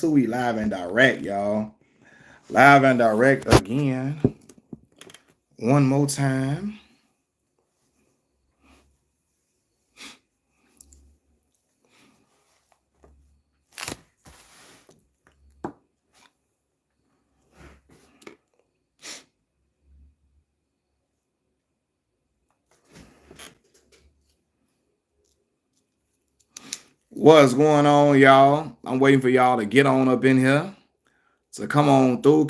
too. We live and direct, y'all. Live and direct again. One more time. What's going on, y'all? I'm waiting for y'all to get on up in here. So come on through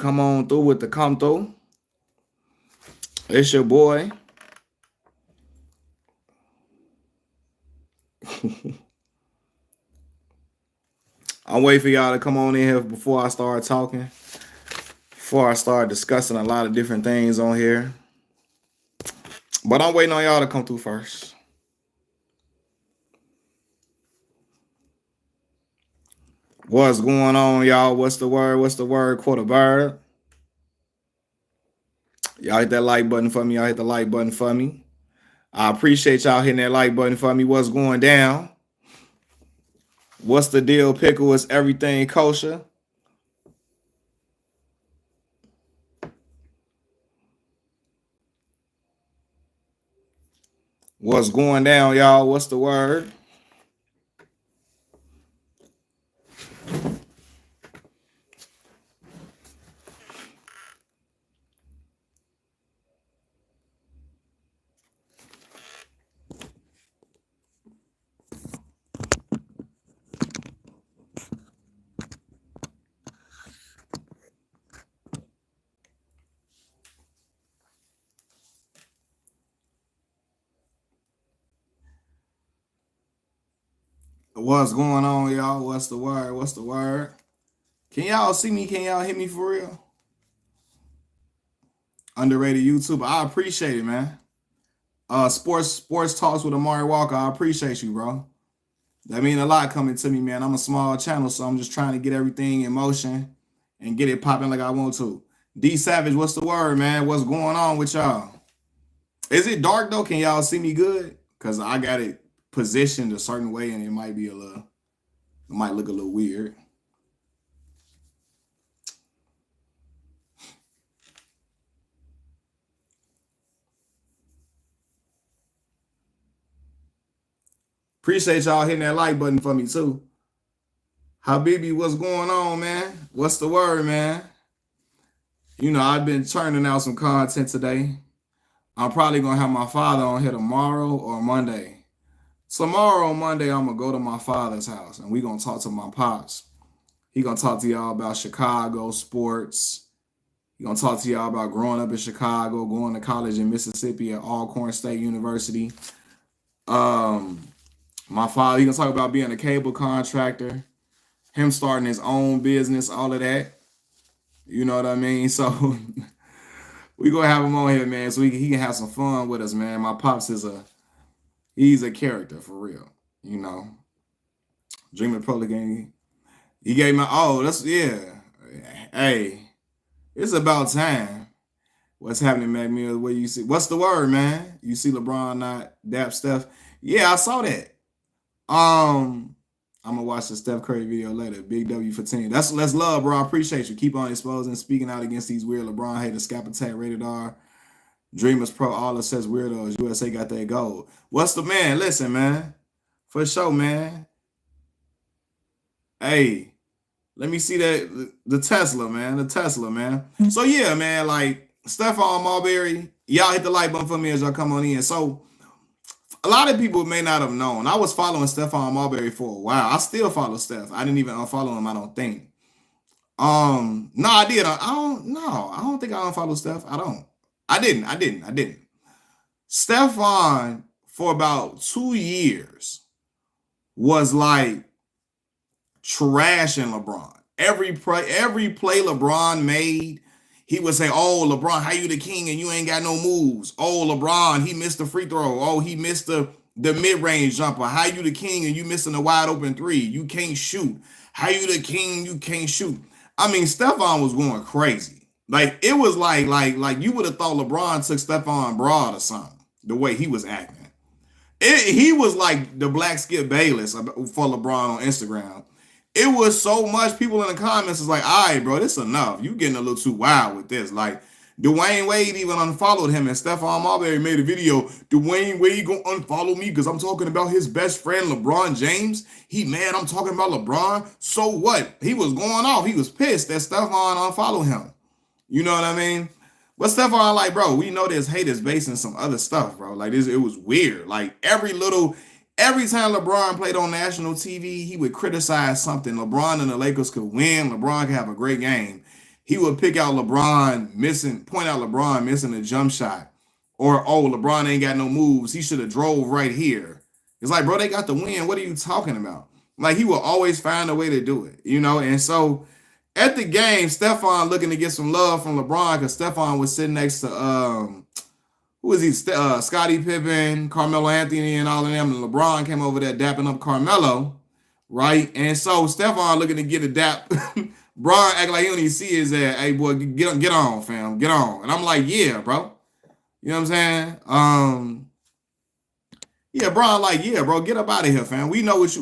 with the come through. It's your boy. I'm waiting for y'all to come on in here before I start talking. Before I start discussing a lot of different things on here. But I'm waiting on y'all to come through first. What's going on, y'all? What's the word? What's the word? Quarter bird. Y'all hit that like button for me. Y'all hit the like button for me. I appreciate y'all hitting that like button for me. What's going down? What's the deal, Pickle? Is everything kosher? What's going down, y'all? What's the word? What's going on, y'all? What's the word? What's the word? Can y'all see me? Can y'all hit me for real? Underrated YouTuber. I appreciate it, man. Sports talks with Amari Walker. I appreciate you, bro. That mean a lot coming to me, man. I'm a small channel, so I'm just trying to get everything in motion and get it popping like I want to. D Savage, what's the word, man? What's going on with y'all? Is it dark though? Can y'all see me good? Cause I got it positioned a certain way, and it might be it might look a little weird. Appreciate y'all hitting that like button for me too. Habibi, what's going on, man? What's the word, man? You know, I've been churning out some content today. I'm probably gonna have my father on here tomorrow or Monday. Tomorrow or Monday, I'm gonna go to my father's house and we gonna talk to my pops. He gonna talk to y'all about Chicago sports. He gonna talk to y'all about growing up in Chicago, going to college in Mississippi at Alcorn State University. My father, he gonna talk about being a cable contractor, him starting his own business, all of that. You know what I mean? So we gonna have him on here, man, so he can have some fun with us, man. My pops he's a character for real, you know. Dreaming Pro game. He gave me that's yeah. Hey, it's about time. What's happening, Mac Mills? What you see? What's the word, man? You see LeBron not dap Steph? Yeah, I saw that. I'm gonna watch the Steph Curry video later. Big W for 10. That's love, bro. I appreciate you. Keep on exposing, speaking out against these weird LeBron haters. Scap Attack, Rated R, Dreamers Pro, all that says weirdos. USA got that gold. What's the man? Listen, man. For sure, man. Hey, let me see that the Tesla, man. The Tesla, man. So yeah, man, like Stephon Marbury, y'all hit the like button for me as y'all come on in. So a lot of people may not have known. I was following Stephon Marbury for a while. I still follow Steph. I didn't even unfollow him, I don't think. No, I did. I don't think I unfollowed Steph. I didn't. Stephon for about 2 years was like trashing LeBron. Every play LeBron made, he would say, "Oh, LeBron, how you the king and you ain't got no moves? Oh, LeBron, he missed the free throw. Oh, he missed the mid-range jumper. How you the king and you missing a wide open three? You can't shoot. How you the king? You can't shoot." I mean, Stephon was going crazy. Like it was like you would have thought LeBron took Stephon broad or something. The way he was acting, he was like the black Skip Bayless for LeBron on Instagram. it was so much. People in the comments was like, all right, bro, this enough. You getting a little too wild with this. Like, Dwayne Wade even unfollowed him, and Stephon Marbury made a video. Dwayne Wade gonna unfollow me because I'm talking about his best friend LeBron James. He mad I'm talking about LeBron. So what? He was going off. He was pissed that Stephon unfollowed him. You know what I mean? But Stephon, like, bro, we know there's haters based in some other stuff, bro. Like this, it was weird. Like every time LeBron played on national TV, he would criticize something. LeBron and the Lakers could win. LeBron could have a great game. He would pick out point out LeBron missing a jump shot. Or, oh, LeBron ain't got no moves. He should have drove right here. It's like, bro, they got the win. What are you talking about? Like, he will always find a way to do it, you know? And so, at the game, Stephon looking to get some love from LeBron because Stephon was sitting next to, who was he? Scottie Pippen, Carmelo Anthony, and all of them. And LeBron came over there dapping up Carmelo, right? And so, Stephon looking to get a dap. Bron act like he don't even see his ass. Hey, boy, get on, fam. Get on. And I'm like, yeah, bro. You know what I'm saying? Yeah, Bron like, yeah, bro, get up out of here, fam. He know what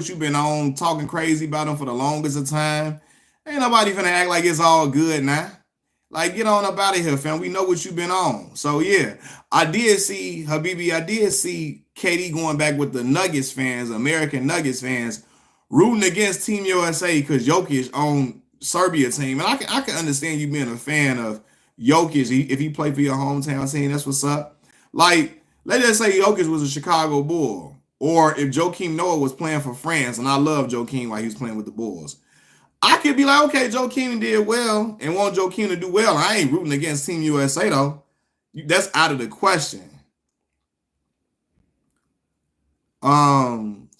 you've been on, talking crazy about him for the longest of time. Ain't nobody finna act like it's all good now. Like, get on up out of here, fam. We know what you've been on. So, yeah, I did see KD going back with the Nuggets fans, American Nuggets fans, rooting against Team USA because Jokic on Serbia team. And I can understand you being a fan of Jokic if he played for your hometown team. That's what's up. Like, let's just say Jokic was a Chicago Bull. Or if Joakim Noah was playing for France, and I love Joakim while he was playing with the Bulls. I could be like, okay, Joakim did well and want Joakim to do well. I ain't rooting against Team USA, though. That's out of the question.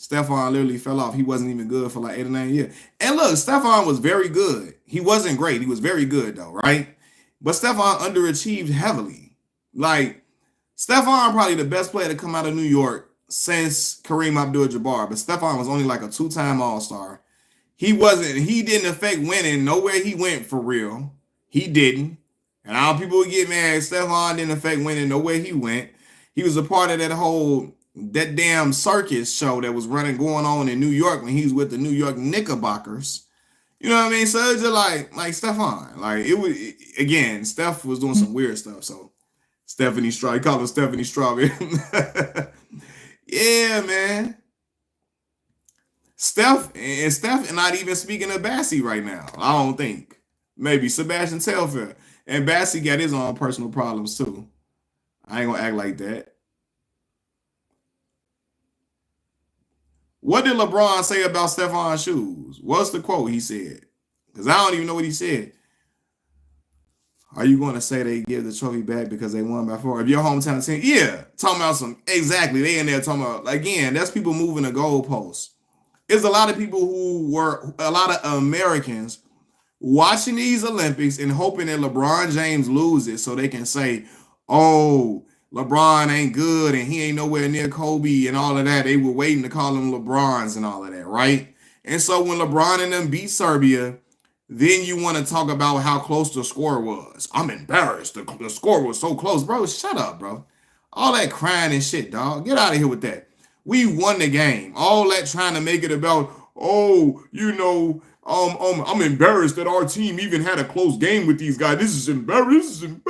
Stephon literally fell off. He wasn't even good for like 8 or 9 years. And look, Stephon was very good. He wasn't great. He was very good though, right? But Stephon underachieved heavily. Like, Stephon probably the best player to come out of New York since Kareem Abdul-Jabbar. But Stephon was only like a 2-time All-Star. He didn't affect winning nowhere he went for real. He didn't. And all people would get mad. Stephon didn't affect winning nowhere he went. He was a part of that damn circus show that was going on in New York when he was with the New York Knickerbockers. You know what I mean? So it's just like Stephon. Like again, Steph was doing some weird stuff. So Stephanie Strawberry, call her Stephanie Strawberry. Yeah, man. Steph not even speaking of Bassie right now. I don't think. Maybe Sebastian Telfair. And Bassie got his own personal problems too. I ain't gonna act like that. What did LeBron say about Stephon's shoes? What's the quote he said? Because I don't even know what he said. Are you going to say they give the trophy back because they won by 4? If your hometown team, yeah, talking about exactly. They in there talking about, again, that's people moving the goalposts. There's a lot of people a lot of Americans watching these Olympics and hoping that LeBron James loses so they can say, oh, LeBron ain't good and he ain't nowhere near Kobe and all of that. They were waiting to call him LeBrons and all of that, right? And so when LeBron and them beat Serbia, then you want to talk about how close the score was. I'm embarrassed. The score was so close. Bro, shut up, bro. All that crying and shit, dog. Get out of here with that. We won the game. All that trying to make it about, oh, you know, I'm embarrassed that our team even had a close game with these guys. This is embarrassing.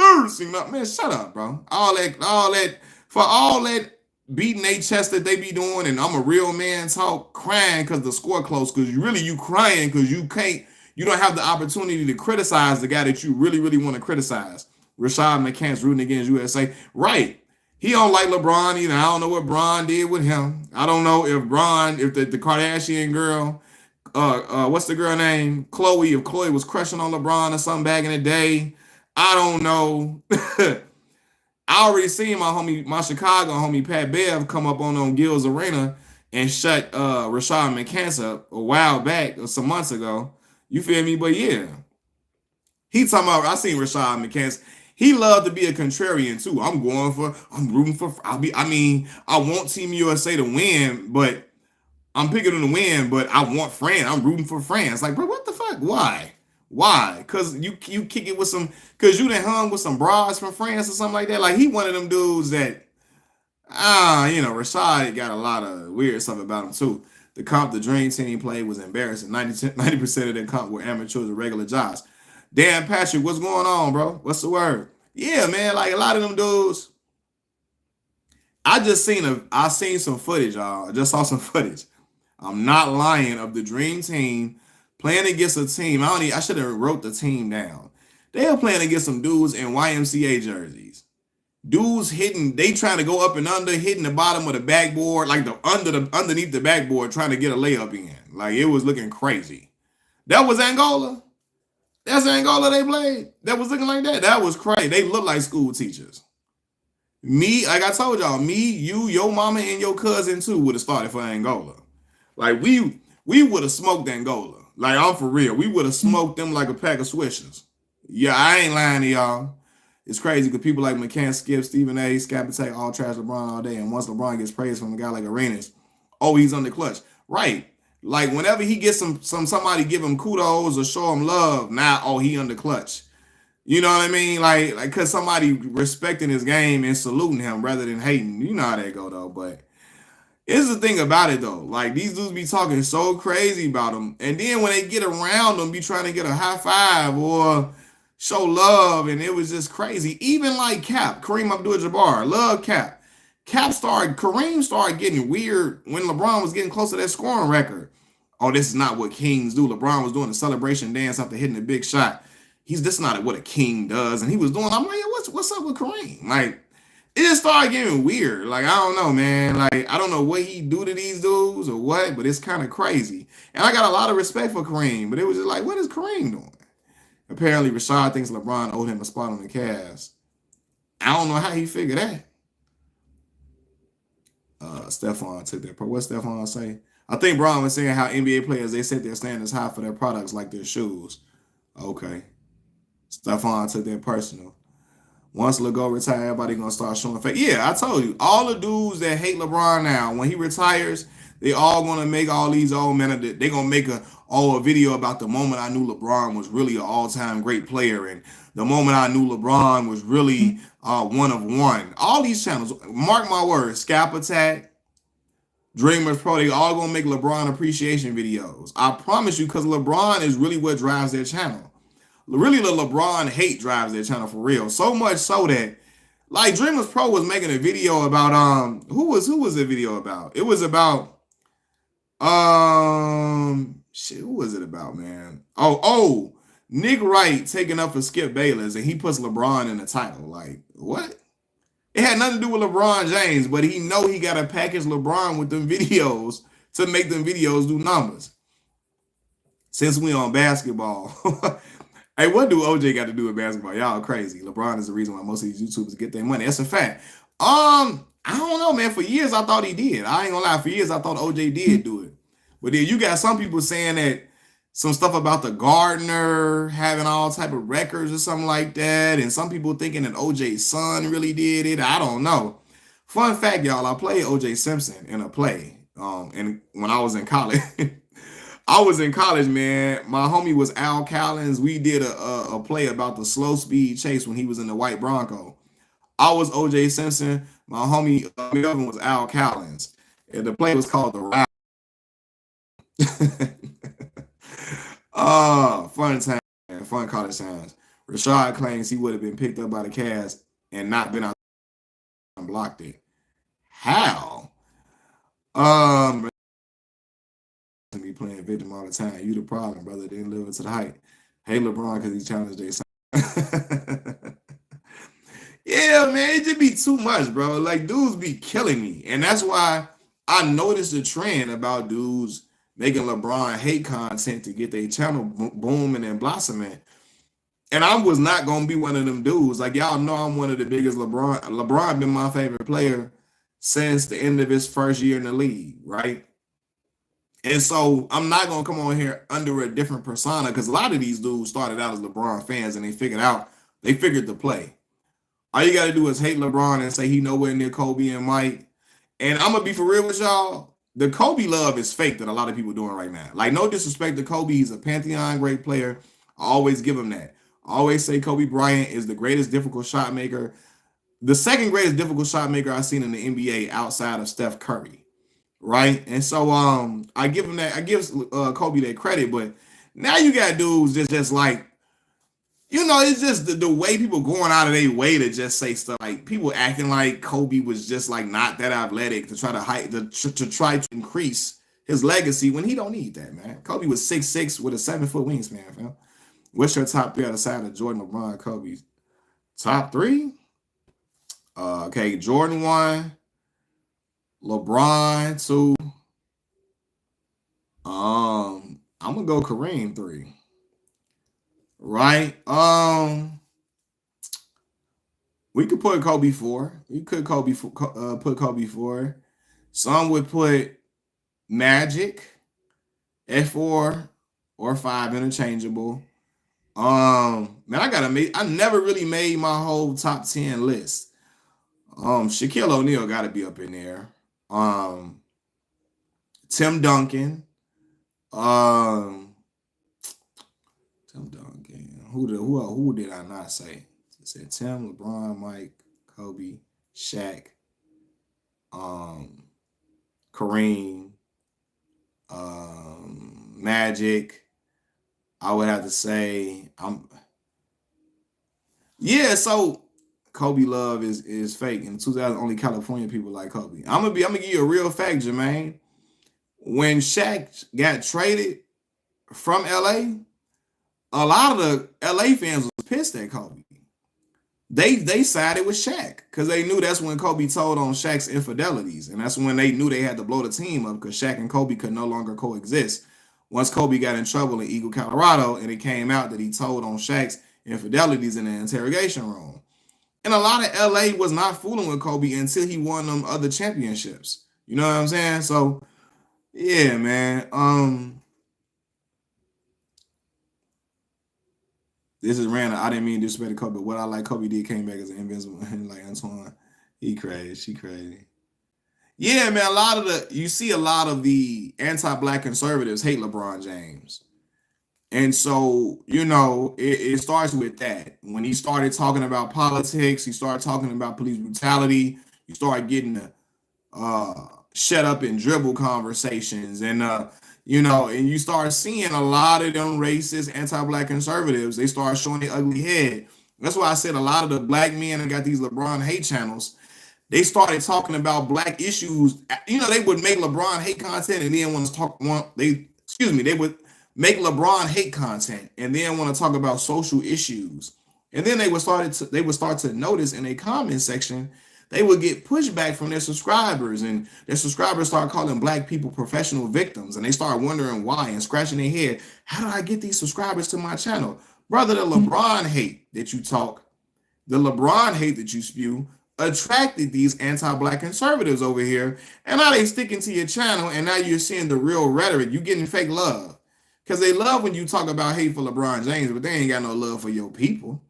Man, shut up, bro. All that beating their chest that they be doing, and I'm a real man talk, crying because the score close, because you crying because you don't have the opportunity to criticize the guy that you really, really want to criticize. Rashad McCants rooting against USA. Right. He don't like LeBron either. I don't know what Bron did with him. I don't know if the Kardashian girl, what's the girl name? Chloe, if Chloe was crushing on LeBron or something back in the day. I don't know. I already seen my Chicago homie Pat Bev come up on Gil's Arena and shut Rashad McCants up a while back or some months ago. You feel me? But yeah. He talking about, I seen Rashad McCants. He loved to be a contrarian too. I want Team USA to win, but I'm picking them to win, but I want France. I'm rooting for France. Like, bro, what the fuck? Why? Because you kick it with because you done hung with some broads from France or something like that. Like, he one of them dudes that, Rashad got a lot of weird stuff about him too. The comp the Dream Team played was embarrassing. 90% of the comp were amateurs or regular jobs. Dan Patrick, what's going on, bro? What's the word? Yeah, man, like a lot of them dudes. I seen some footage, y'all. I just saw some footage. I'm not lying of the Dream Team playing against a team. I should have wrote the team down. They were playing against some dudes in YMCA jerseys. Dudes hitting, they trying to go up and under, hitting the bottom of the backboard, like underneath the backboard, trying to get a layup in. Like it was looking crazy. That was Angola. That's Angola they played. That was looking like that. That was crazy. They look like school teachers. Me, like I told y'all, me, you, your mama, and your cousin too would have started for Angola. Like we would have smoked Angola. Like I'm for real. We would have smoked them like a pack of swishers. Yeah, I ain't lying to y'all. It's crazy because people like McCann, Skip, Stephen A, Scapatake all trash LeBron all day. And once LeBron gets praise from a guy like Arenas, oh, he's on the clutch. Right. Like whenever he gets somebody give him kudos or show him love, now oh he under clutch. You know what I mean? Like cause somebody respecting his game and saluting him rather than hating. You know how that go though. But here's the thing about it though. Like these dudes be talking so crazy about him, and then when they get around them, be trying to get a high five or show love, and it was just crazy. Even like Cap, Kareem Abdul-Jabbar, love Cap. Kareem started getting weird when LeBron was getting close to that scoring record. Oh, this is not what kings do. LeBron was doing the celebration dance after hitting a big shot. This not what a king does, and he was doing. I'm like, what's up with Kareem? Like, it just started getting weird. Like, I don't know, man. Like, I don't know what he do to these dudes or what, but it's kind of crazy. And I got a lot of respect for Kareem, but it was just like, what is Kareem doing? Apparently, Rashad thinks LeBron owed him a spot on the Cavs. I don't know how he figured that. Stephon took that. What Stephon say? I think Braun was saying how NBA players, they set their standards high for their products like their shoes. Okay. Stephon took that personal. Once LeGo retire, everybody gonna start showing face. Yeah, I told you, all the dudes that hate LeBron now, when he retires, they all gonna make all these old men. They gonna make a video about the moment I knew LeBron was really an all-time great player, and the moment I knew LeBron was really one of one. All these channels, mark my words, Scap Attack, Dreamers Pro, they all gonna make LeBron appreciation videos. I promise you, because LeBron is really what drives their channel. Really, the LeBron hate drives their channel for real. So much so that, like, Dreamers Pro was making a video about who was the video about? It was about shit. Who was it about, man? Oh, Nick Wright taking up for Skip Bayless, and he puts LeBron in the title. Like, what? It had nothing to do with LeBron James, but he know he got to package LeBron with them videos to make them videos do numbers. Since we on basketball. Hey, what do OJ got to do with basketball? Y'all crazy. LeBron is the reason why most of these YouTubers get their money. That's a fact. I don't know, man. For years, I thought he did. I ain't gonna lie. For years, I thought OJ did do it. But then you got some people saying that some stuff about the Gardner having all type of records or something like that. And some people thinking that OJ's son really did it. I don't know. Fun fact, y'all, I played OJ Simpson in a play. And when I was in college. I was in college, man. My homie was Al Callens. We did a play about the slow speed chase when he was in the white Bronco. I was OJ Simpson. My homie Melvin was Al Callens. And the play was called The Ride. Fun time, man. Fun college times. Rashad claims he would have been picked up by the Cavs and not been out and blocked it. How? Be playing victim all the time. You the problem, brother. Didn't live up to the hype. Hey, LeBron, because he challenged Jason. Yeah, man, it just be too much, bro. Like, dudes be killing me. And that's why I noticed a trend about dudes making LeBron hate content to get their channel booming and blossoming. And I was not going to be one of them dudes. Like, y'all know I'm one of the biggest LeBron. LeBron been my favorite player since the end of his first year in the league, right? And so I'm not going to come on here under a different persona because a lot of these dudes started out as LeBron fans and they figured the play. All you got to do is hate LeBron and say he nowhere near Kobe and Mike. And I'm going to be for real with y'all. The Kobe love is fake that a lot of people are doing right now. Like, no disrespect to Kobe. He's a Pantheon great player. I always give him that. I always say Kobe Bryant is the greatest difficult shot maker. The second greatest difficult shot maker I've seen in the NBA outside of Steph Curry. right? And so I give him that, I give Kobe that credit, but now you got dudes just like, it's just the way people going out of their way to just say stuff like people acting like Kobe was just like not that athletic to try to to try to increase his legacy when he don't need that, man. Kobe was 6'6" with a 7 foot wingspan, fam. What's your top three on the side of Jordan, LeBron, Kobe? Top three? Okay, Jordan 1, LeBron 2. I'm gonna go Kareem 3. Right? We could put Kobe 4. We could put Kobe 4. Some would put Magic at 4 or 5, interchangeable. Man, I never really made my whole top 10 list. Shaquille O'Neal got to be up in there. Um, Tim Duncan. Um, Tim Duncan. Who did I not say? I said Tim, LeBron, Mike, Kobe, Shaq, um, Kareem, Magic. I would have to say yeah. So Kobe love is fake. In 2000, only California people like Kobe. I'm gonna give you a real fact, Jermaine. When Shaq got traded from LA, a lot of the LA fans was pissed at Kobe. They sided with Shaq because they knew that's when Kobe told on Shaq's infidelities, and that's when they knew they had to blow the team up because Shaq and Kobe could no longer coexist. Once Kobe got in trouble in Eagle, Colorado, and it came out that he told on Shaq's infidelities in the interrogation room. And a lot of LA was not fooling with Kobe until he won them other championships. You know what I'm saying? So yeah, man. This is random. I didn't mean to disrespect Kobe, but what I like Kobe did came back as an invincible like Antoine. He crazy. She crazy. Yeah, man. You see a lot of the anti-black conservatives hate LeBron James. And so, it starts with that. When he started talking about politics, he started talking about police brutality, you start getting the shut up and dribble conversations. And and you start seeing a lot of them racist anti-black conservatives, they start showing their ugly head. That's why I said a lot of the black men that got these LeBron hate channels, they started talking about black issues. They would make LeBron hate content and then want to talk they would make LeBron hate content and then want to talk about social issues. And then they would start to notice in a comment section, they would get pushback from their subscribers, and their subscribers start calling black people professional victims, and they start wondering why and scratching their head. How did I get these subscribers to my channel? Brother, the LeBron hate that you talk, the LeBron hate that you spew attracted these anti-black conservatives over here, and now they sticking to your channel, and now you're seeing the real rhetoric. You getting fake love because they love when you talk about hate for LeBron James, but they ain't got no love for your people.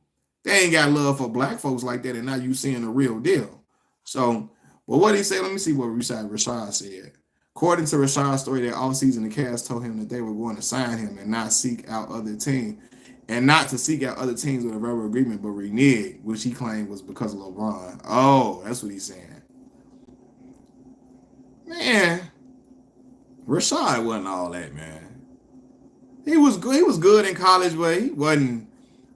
They ain't got love for black folks like that, and now you seeing the real deal. So, but what he said, let me see what Rashad said. According to Rashad's story, that offseason the Cavs told him that they were going to sign him and not seek out other teams, and not to seek out other teams with a verbal agreement, but renege, which he claimed was because of LeBron. Oh, that's what he's saying. Man, Rashad wasn't all that, man. He was good. He was good in college, but he wasn't.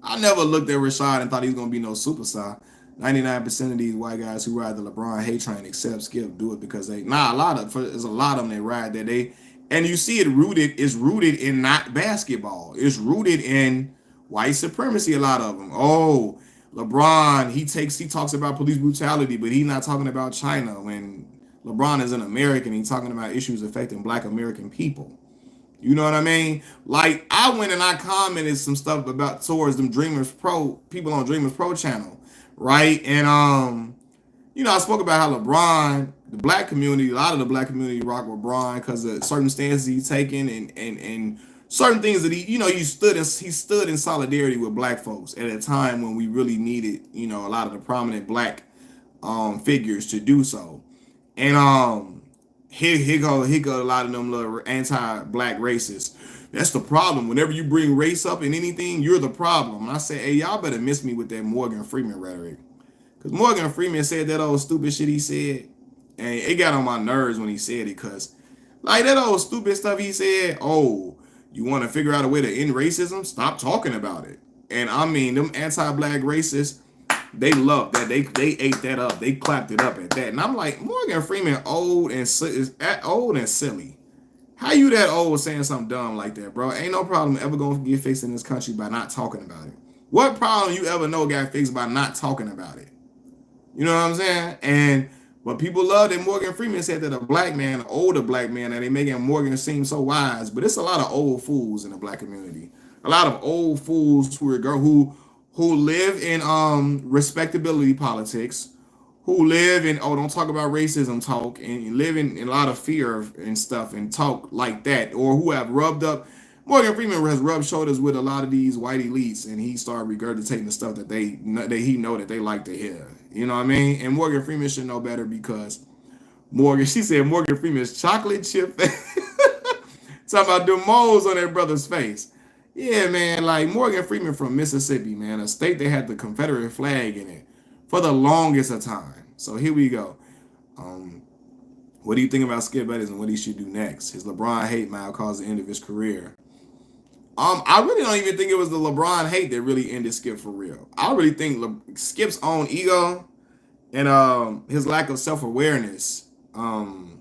I never looked at Rashad and thought he was gonna be no superstar. 99% of these white guys who ride the LeBron hate train except Skip do it because there's a lot of them that ride that and you see it's rooted in not basketball. It's rooted in white supremacy, a lot of them. Oh, LeBron, he talks about police brutality, but he's not talking about China when LeBron is an American, he's talking about issues affecting black American people. You know what I mean? Like I went and I commented some stuff about towards them Dreamers Pro people on Dreamers Pro channel, right? And I spoke about how LeBron, the black community, a lot of the black community rock with LeBron because of certain stances he's taken and certain things that he stood in solidarity with black folks at a time when we really needed, a lot of the prominent black figures to do so. And here go a lot of them little anti-black racists. That's the problem. Whenever you bring race up in anything, you're the problem. And I say, hey, y'all better miss me with that Morgan Freeman rhetoric. Because Morgan Freeman said that old stupid shit he said. And it got on my nerves when he said it, because like that old stupid stuff he said, oh, you want to figure out a way to end racism? Stop talking about it. And I mean, them anti-black racists, they loved that. They ate that up. They clapped it up at that. And I'm like, Morgan Freeman old and silly. How you that old saying something dumb like that, bro? Ain't no problem ever gonna get fixed in this country by not talking about it. What problem you ever know got fixed by not talking about it? You know what I'm saying? And but people love that Morgan Freeman said that a black man, an older black man, and they making Morgan seem so wise. But it's a lot of old fools in the black community. A lot of old fools who live in respectability politics, who live in, oh, don't talk about racism talk, and live in a lot of fear and stuff and talk like that, or who have rubbed up. Morgan Freeman has rubbed shoulders with a lot of these white elites, and he started regurgitating the stuff that he know that they like to hear. You know what I mean? And Morgan Freeman should know better, because she said Morgan Freeman's chocolate chip talking about the moles on their brother's face. Yeah, man, like Morgan Freeman from Mississippi, man, a state that had the Confederate flag in it for the longest of time. So here we go. What do you think about Skip Bayless and what he should do next? His LeBron hate might cause the end of his career. I really don't even think it was the LeBron hate that really ended Skip for real. I really think Skip's own ego and his lack of self-awareness kind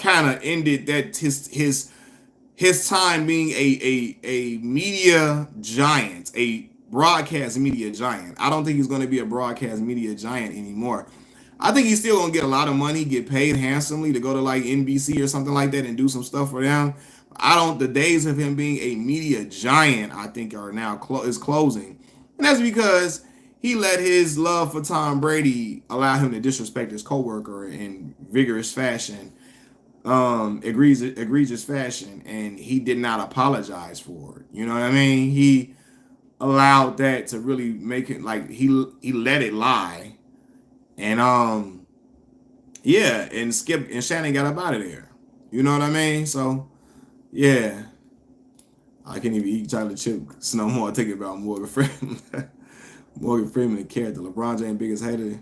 of ended that his time being a media giant, a broadcast media giant. I don't think he's going to be a broadcast media giant anymore. I think he's still going to get a lot of money, get paid handsomely to go to like NBC or something like that and do some stuff for them. The days of him being a media giant, I think, are now is closing. And that's because he let his love for Tom Brady allow him to disrespect his coworker in vigorous fashion, egregious fashion, and he did not apologize for it. You know what I mean? He allowed that to really make it like he let it lie. And yeah, and Skip and Shannon got up out of there. You know what I mean? So yeah. I can't even eat chocolate chip no more. Thinking about Morgan Freeman. Morgan Freeman, the character. LeBron James' biggest hater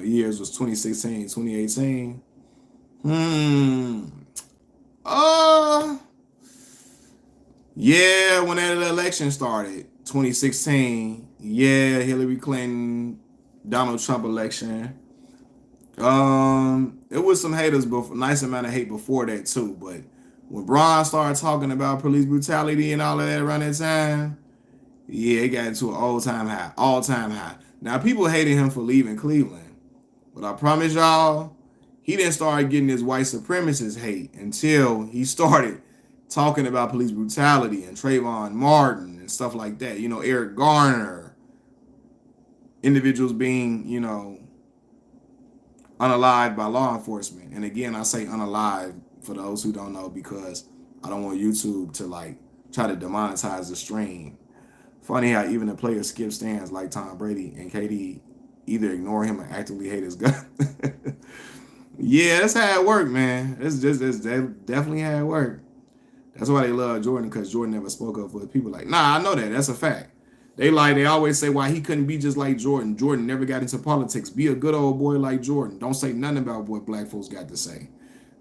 years was 2016, 2018. Yeah, when that election started, 2016. Yeah, Hillary Clinton, Donald Trump election. It was some haters, but nice amount of hate before that too. But when Braun started talking about police brutality and all of that around that time, yeah, it got into an all-time high. Now, people hated him for leaving Cleveland, but I promise y'all, he didn't start getting his white supremacist hate until he started talking about police brutality and Trayvon Martin and stuff like that. You know, Eric Garner, individuals being, you know, unalived by law enforcement. And again, I say unalived for those who don't know, because I don't want YouTube to like try to demonetize the stream. Funny how even the players skip stands like Tom Brady and KD either ignore him or actively hate his gun. Yeah, that's how it worked, man. It's definitely how it worked. That's why they love Jordan, because Jordan never spoke up for the people. Like, nah, I know that. That's a fact. They always say why he couldn't be just like Jordan. Jordan never got into politics. Be a good old boy like Jordan. Don't say nothing about what black folks got to say.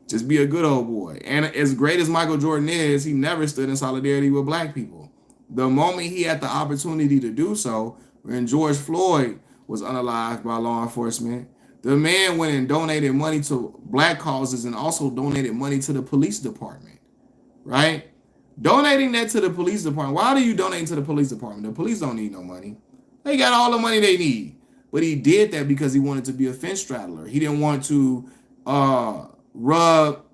Just be a good old boy. And as great as Michael Jordan is, he never stood in solidarity with black people. The moment he had the opportunity to do so, when George Floyd was unalived by law enforcement, the man went and donated money to black causes and also donated money to the police department, right? Donating that to the police department. Why do you donate to the police department? The police don't need no money. They got all the money they need. But he did that because he wanted to be a fence straddler. He didn't want to rub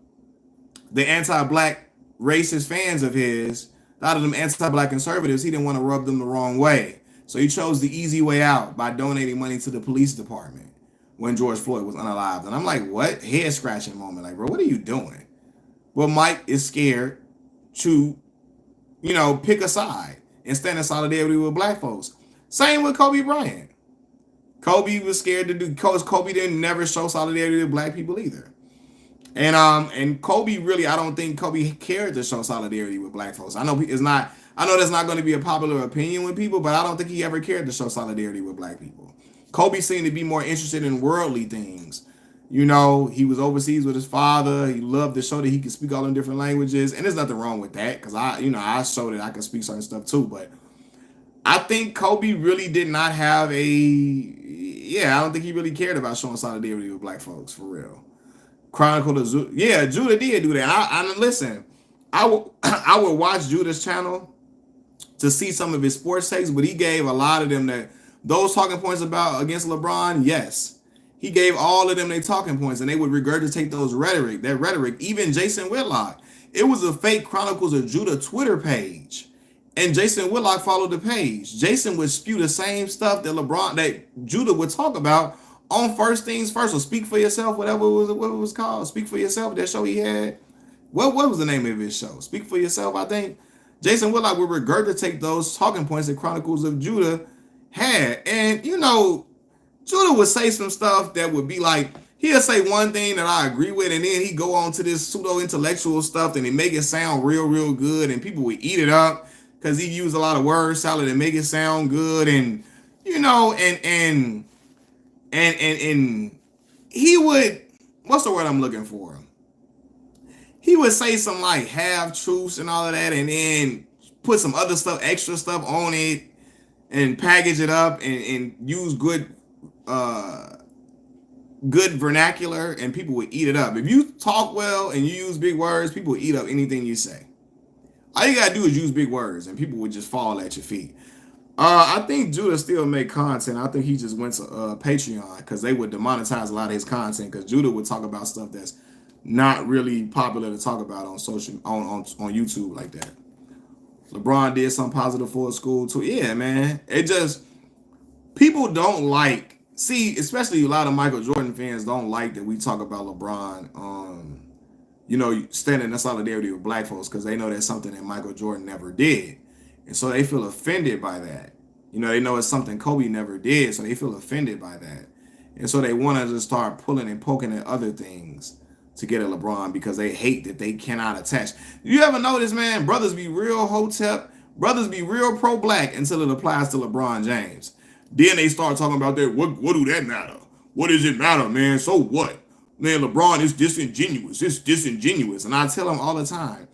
the anti-black racist fans of his, a lot of them anti-black conservatives, he didn't want to rub them the wrong way. So he chose the easy way out by donating money to the police department when George Floyd was unalived. And I'm like, what? Head scratching moment. Like, bro, what are you doing? Well, Mike is scared to, you know, pick a side and stand in solidarity with black folks. Same with Kobe Bryant. Kobe was scared to do, because Kobe didn't never show solidarity with black people either. And Kobe really, I don't think Kobe cared to show solidarity with black folks. I know that's not going to be a popular opinion with people, but I don't think he ever cared to show solidarity with black people. Kobe seemed to be more interested in worldly things. You know, he was overseas with his father. He loved to show that he could speak all in different languages, and there's nothing wrong with that because I showed that I can speak certain stuff too. But I think Kobe really did not have a, yeah, I don't think he really cared about showing solidarity with black folks for real. Chronicle of Judah, yeah, Judah did do that. I listen. I would watch Judah's channel to see some of his sports takes, but he gave a lot of them that those talking points about against LeBron. Yes, he gave all of them their talking points, and they would regurgitate that rhetoric. Even Jason Whitlock, it was a fake Chronicles of Judah Twitter page, and Jason Whitlock followed the page. Jason would spew the same stuff that Judah would talk about on First Things First, or Speak for Yourself, what it was called, Speak for Yourself. That show he had. What was the name of his show? Speak for Yourself, I think. Jason Whitlock would regurgitate those talking points that Chronicles of Judah had. And, Judah would say some stuff that would be like, he'll say one thing that I agree with, and then he go on to this pseudo-intellectual stuff, and he make it sound real, real good, and people would eat it up because he used a lot of word salad and make it sound good. And, and he would, what's the word I'm looking for? He would say some like half truths and all of that, and then put some other stuff, extra stuff on it, and package it up and use good vernacular, and people would eat it up. If you talk well and you use big words, people would eat up anything you say. All you gotta do is use big words, and people would just fall at your feet. I think Judah still make content. I think he just went to Patreon because they would demonetize a lot of his content, because Judah would talk about stuff that's not really popular to talk about on YouTube like that. LeBron did something positive for his school too. Yeah, man. It just, people don't like, especially a lot of Michael Jordan fans don't like that we talk about LeBron standing in solidarity with black folks, because they know that's something that Michael Jordan never did. And so they feel offended by that. They know it's something Kobe never did, so they feel offended by that. And so they want to just start pulling and poking at other things to get at LeBron, because they hate that they cannot attach. You ever notice, man, brothers be real hotep, brothers be real pro-black until it applies to LeBron James. Then they start talking about that, what do that matter? What does it matter, man? So what? Man, LeBron is disingenuous. It's disingenuous. And I tell them all the time,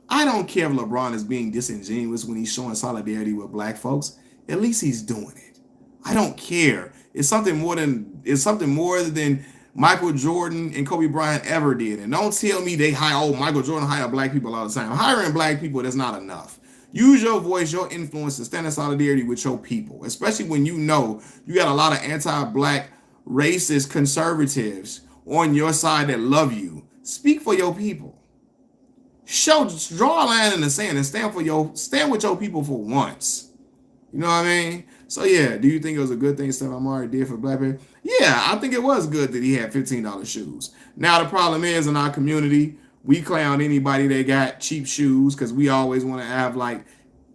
I don't care if LeBron is being disingenuous when he's showing solidarity with black folks. At least he's doing it. I don't care. It's something more than Michael Jordan and Kobe Bryant ever did. And don't tell me Michael Jordan hired black people all the time. Hiring black people, that's not enough. Use your voice, your influence to stand in solidarity with your people, especially when you got a lot of anti-black, racist conservatives on your side that love you. Speak for your people. Draw a line in the sand and stand with your people for once. You know what I mean? So yeah, do you think it was a good thing Steph Amari did for black people? Yeah, I think it was good that he had $15 shoes. Now the problem is, in our community, we clown anybody that got cheap shoes, because we always want to act like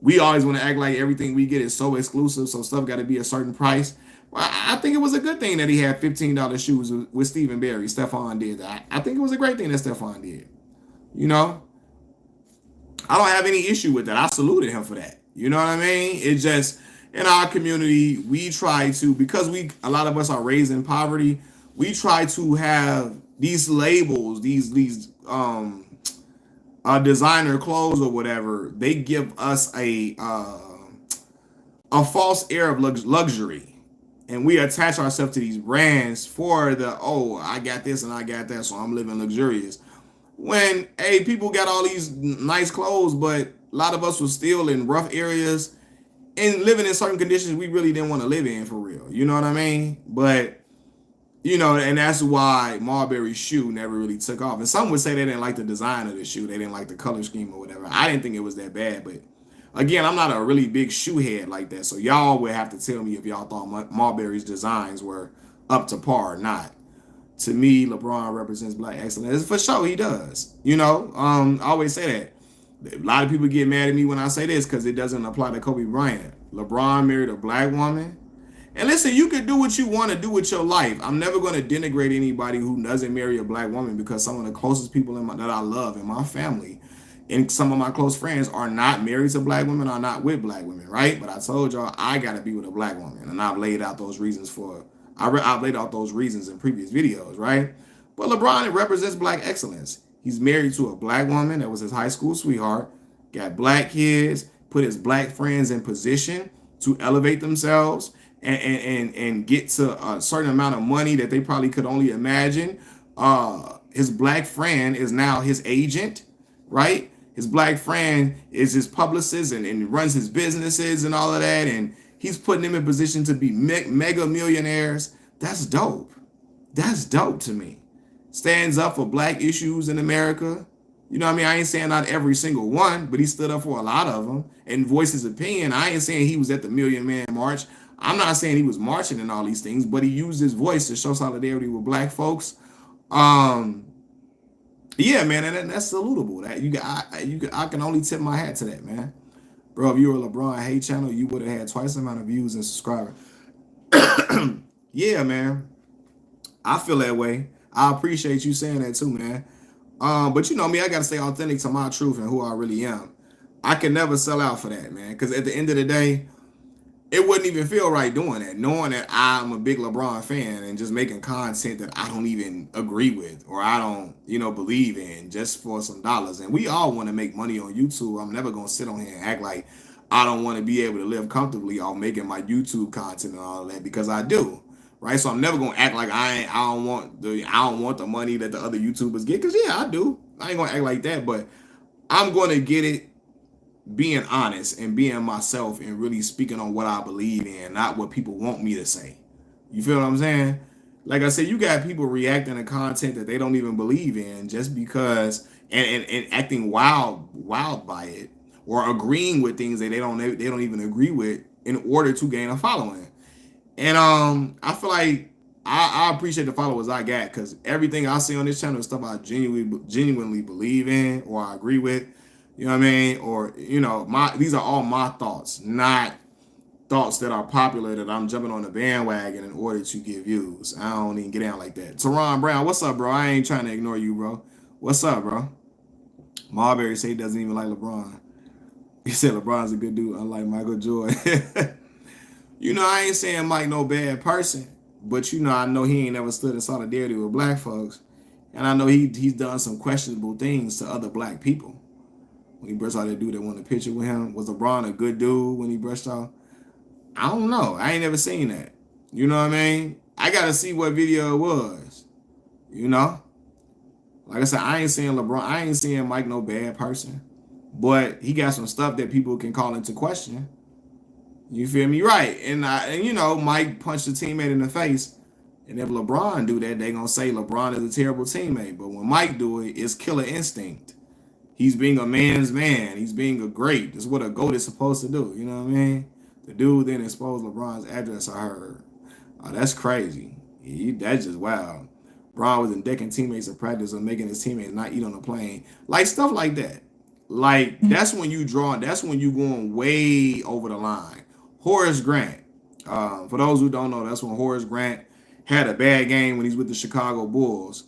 everything we get is so exclusive, so stuff got to be a certain price. Well, I think it was a good thing that he had $15 shoes with Stephen Barry. Stephon did that. I think it was a great thing that Stephon did. I don't have any issue with that. I saluted him for that. You know what I mean? It's just, in our community, we try to, because a lot of us are raised in poverty, we try to have these labels, these designer clothes or whatever. They give us a false air of luxury, and we attach ourselves to these brands for I got this and I got that, so I'm living luxurious. When people got all these nice clothes, but a lot of us were still in rough areas and living in certain conditions we really didn't want to live in for real. You know what I mean? But, and that's why Marbury's shoe never really took off. And some would say they didn't like the design of the shoe. They didn't like the color scheme or whatever. I didn't think it was that bad. But, again, I'm not a really big shoe head like that. So y'all would have to tell me if y'all thought Marbury's designs were up to par or not. To me, LeBron represents black excellence. For sure, he does. I always say that. A lot of people get mad at me when I say this because it doesn't apply to Kobe Bryant. LeBron married a black woman. And listen, you can do what you want to do with your life. I'm never going to denigrate anybody who doesn't marry a black woman, because some of the closest people that I love in my family and some of my close friends are not married to black women, are not with black women, right? But I told y'all I gotta be with a black woman, and I've laid out those reasons I've laid out those reasons in previous videos, right? But LeBron represents black excellence. He's married to a black woman that was his high school sweetheart, got black kids, put his black friends in position to elevate themselves and get to a certain amount of money that they probably could only imagine. His black friend is now his agent, right? His black friend is his publicist and runs his businesses and all of that. And he's putting them in position to be mega millionaires. That's dope. That's dope to me. Stands up for black issues in America. You know what I mean? I ain't saying not every single one, but he stood up for a lot of them and voiced his opinion. I ain't saying he was at the Million Man March. I'm not saying he was marching and all these things, but he used his voice to show solidarity with black folks. Yeah, man, and that's salutable. I can only tip my hat to that, man. Bro, if you were a LeBron hate channel, you would have had twice the amount of views and subscribers. Yeah, man. I feel that way. I appreciate you saying that too, man. But you know me, I gotta stay authentic to my truth and who I really am. I can never sell out for that, man. Because at the end of the day, it wouldn't even feel right doing that, knowing that I'm a big LeBron fan and just making content that I don't even agree with or I don't, believe in just for some dollars. And we all want to make money on YouTube. I'm never gonna sit on here and act like I don't want to be able to live comfortably off making my YouTube content and all of that, because I do. Right. So I'm never gonna act like I don't want the money that the other YouTubers get, because yeah, I do. I ain't gonna act like that, but I'm gonna get it being honest and being myself and really speaking on what I believe in, not what people want me to say. You feel what I'm saying? Like I said, you got people reacting to content that they don't even believe in just because and acting wild by it, or agreeing with things that they don't even agree with in order to gain a following. And I feel like I appreciate the followers I got, because everything I see on this channel is stuff I genuinely believe in or I agree with. You know what I mean? Or, these are all my thoughts, not thoughts that are popular that I'm jumping on the bandwagon in order to get views. I don't even get down like that. Teron Brown, what's up, bro? I ain't trying to ignore you, bro. What's up, bro? Marbury said he doesn't even like LeBron. He said LeBron's a good dude, unlike Michael Jordan. I ain't saying Mike no bad person, but I know he ain't never stood in solidarity with black folks. And I know he's done some questionable things to other black people. When he brushed off that dude that wanted a picture with him, was LeBron a good dude when he brushed off? I don't know. I ain't never seen that. You know what I mean? I gotta see what video it was. Like I said, I ain't saying LeBron. I ain't saying Mike no bad person, but he got some stuff that people can call into question. You feel me? Right? And Mike punched a teammate in the face, and if LeBron do that, they gonna say LeBron is a terrible teammate. But when Mike do it, it's killer instinct. He's being a man's man. He's being a great. That's what a GOAT is supposed to do. You know what I mean? The dude then exposed LeBron's address, I heard. Oh, that's crazy. That's just wild. Bron was decking teammates of practice or making his teammates not eat on the plane. Like, stuff like that. Like, that's when you going way over the line. Horace Grant. For those who don't know, that's when Horace Grant had a bad game when he's with the Chicago Bulls.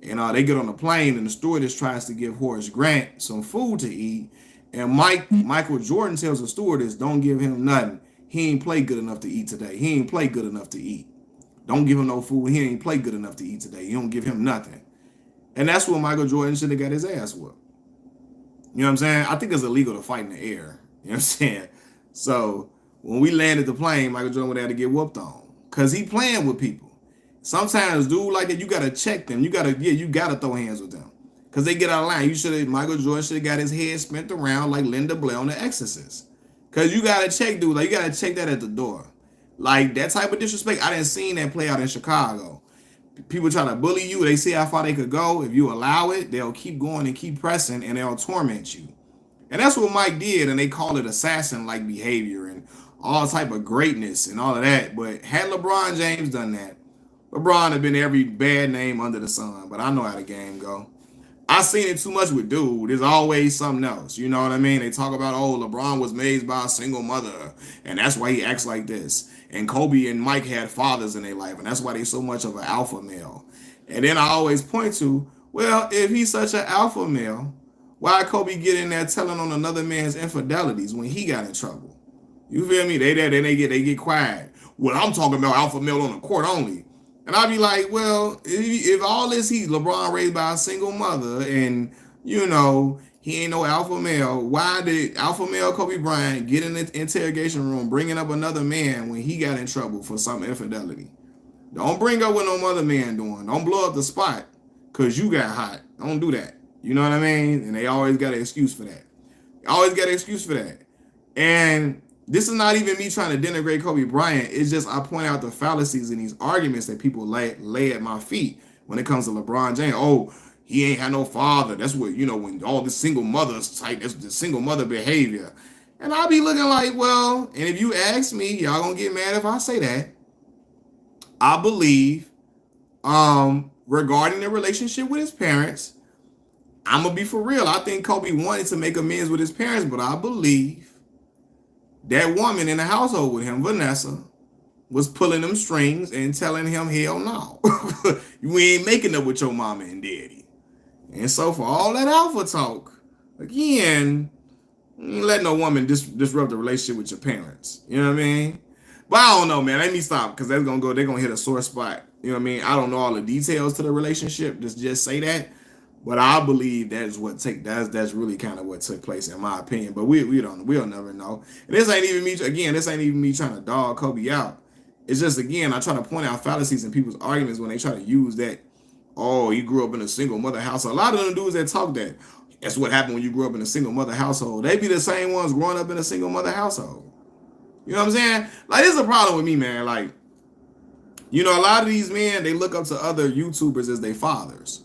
And they get on the plane, and the stewardess tries to give Horace Grant some food to eat. And Michael Jordan tells the stewardess, don't give him nothing. He ain't play good enough to eat today. He ain't play good enough to eat. Don't give him no food. He ain't play good enough to eat today. You don't give him nothing. And that's when Michael Jordan should have got his ass whooped. You know what I'm saying? I think it's illegal to fight in the air. You know what I'm saying? So when we landed the plane, Michael Jordan would have to get whooped on, because he playing with people. Sometimes, dude, like that, you gotta check them. You gotta throw hands with them, because they get out of line. Michael Jordan should have got his head spent around like Linda Blair on The Exorcist. Because you gotta check, dude. Like, you gotta check that at the door. Like, that type of disrespect, I didn't see that play out in Chicago. People try to bully you. They see how far they could go. If you allow it, they'll keep going and keep pressing, and they'll torment you. And that's what Mike did, and they call it assassin-like behavior and all type of greatness and all of that. But had LeBron James done that, LeBron had been every bad name under the sun. But I know how the game go. I seen it too much with dude. There's always something else. You know what I mean? They talk about, LeBron was raised by a single mother, and that's why he acts like this. And Kobe and Mike had fathers in their life, and that's why they so much of an alpha male. And then I always point to, well, if he's such an alpha male, Why Kobe get in there telling on another man's infidelities when he got in trouble? You feel me? They get quiet. Well, I'm talking about alpha male on the court only. And I'd be like, well, if all this he's LeBron raised by a single mother and he ain't no alpha male, why did alpha male Kobe Bryant get in the interrogation room bringing up another man when he got in trouble for some infidelity? Don't bring up what no other man doing. Don't blow up the spot because you got hot. Don't do that. You know what I mean? And they always got an excuse for that. Always got an excuse for that. And this is not even me trying to denigrate Kobe Bryant. It's just I point out the fallacies in these arguments that people lay at my feet when it comes to LeBron James. Oh, he ain't had no father. That's what, when all the single mothers type, that's the single mother behavior. And I'll be looking like, well, and if you ask me, y'all gonna get mad if I say that. I believe, regarding the relationship with his parents, I'm gonna be for real. I think Kobe wanted to make amends with his parents, but I believe that woman in the household with him, Vanessa, was pulling them strings and telling him, hell no. We ain't making up with your mama and daddy. And so for all that alpha talk, again, let no woman disrupt the relationship with your parents. You know what I mean? But I don't know, man. Let me stop because they're gonna hit a sore spot. You know what I mean? I don't know all the details to the relationship. Just say that. But I believe that's really kind of what took place in my opinion. But we'll never know. And this ain't even me trying to dog Kobe out. It's just, again, I try to point out fallacies in people's arguments when they try to use that, oh, he grew up in a single mother household. A lot of them dudes that talk that, that's what happened when you grew up in a single mother household. They be the same ones growing up in a single mother household. You know what I'm saying? Like, this is a problem with me, man. Like, a lot of these men, they look up to other YouTubers as their fathers.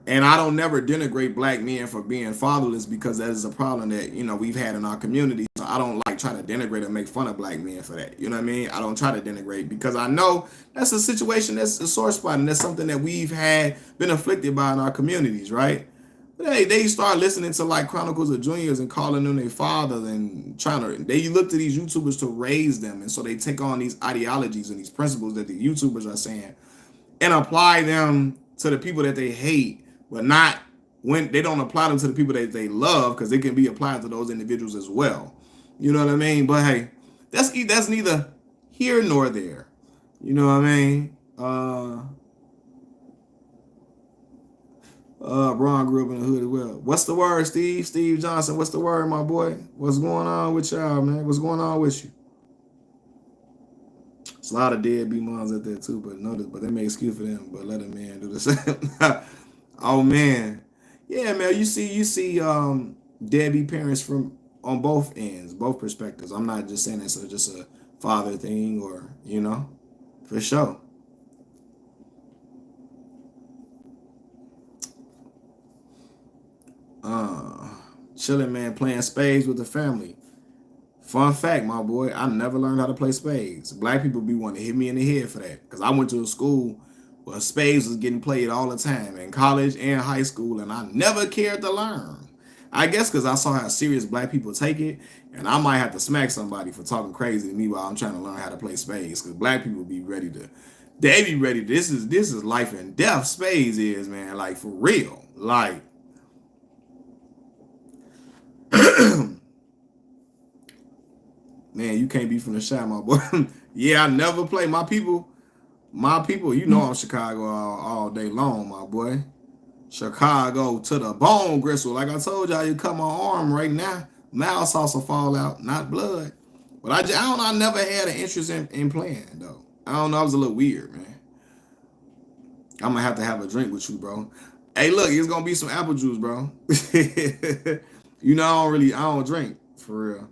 And I don't never denigrate black men for being fatherless because that is a problem that, we've had in our community. So I don't try to denigrate or make fun of black men for that. You know what I mean? I don't try to denigrate because I know that's a situation, that's a sore spot, and that's something that we've been afflicted by in our communities, right? But they start listening to Chronicles of Juniors and calling them their fathers and they look to these YouTubers to raise them. And so they take on these ideologies and these principles that the YouTubers are saying and apply them to the people that they hate. But not when they don't apply them to the people that they love, because they can be applied to those individuals as well. You know what I mean? But hey, that's neither here nor there. You know what I mean? Braun grew up in the hood as well. What's the word, Steve? Steve Johnson, what's the word, my boy? What's going on with y'all, man? What's going on with you? There's a lot of deadbeat moms out there too, but they make excuse for them, but let a man do the same. Oh man, yeah, man. You see, deadbeat parents on both ends, both perspectives. I'm not just saying it's just a father thing, or for sure. Chilling, man, playing spades with the family. Fun fact, my boy, I never learned how to play spades. Black people be wanting to hit me in the head for that because I went to a school. Well, spades was getting played all the time in college and high school, and I never cared to learn. I guess because I saw how serious black people take it, and I might have to smack somebody for talking crazy to me while I'm trying to learn how to play spades. Because black people be ready to, This is life and death. Spades is, man, like for real, like. Man, you can't be from the shop, my boy. Yeah, I never play my people. I'm Chicago all day long, my boy. Chicago to the bone gristle. Like I told y'all, you cut my arm right now. Mouse also fall out, not blood. But I don't know, I never had an interest in playing, though. I don't know, I was a little weird, man. I'm going to have a drink with you, bro. Hey, look, it's going to be some apple juice, bro. I don't drink, for real.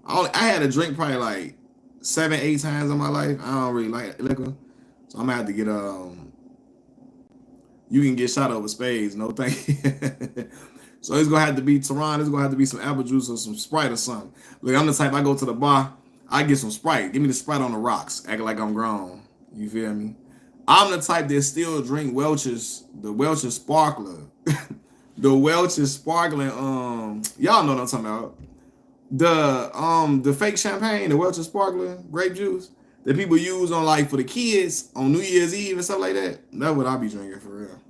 I had a drink probably like 7-8 times in my life. I don't really like liquor. So I'm gonna have to get you can get shot over spades, no thank you. So it's gonna have to be Tehran, it's gonna have to be some apple juice or some Sprite or something. Look, I'm the type, I go to the bar, I get some Sprite. Give me the Sprite on the rocks, acting like I'm grown. You feel me? I'm the type that still drink the Welch's Sparkler. The Welch's Sparkling, y'all know what I'm talking about. The fake champagne, the Welch's Sparkler grape juice that people use on for the kids on New Year's Eve and stuff like that. That's what I be drinking for real.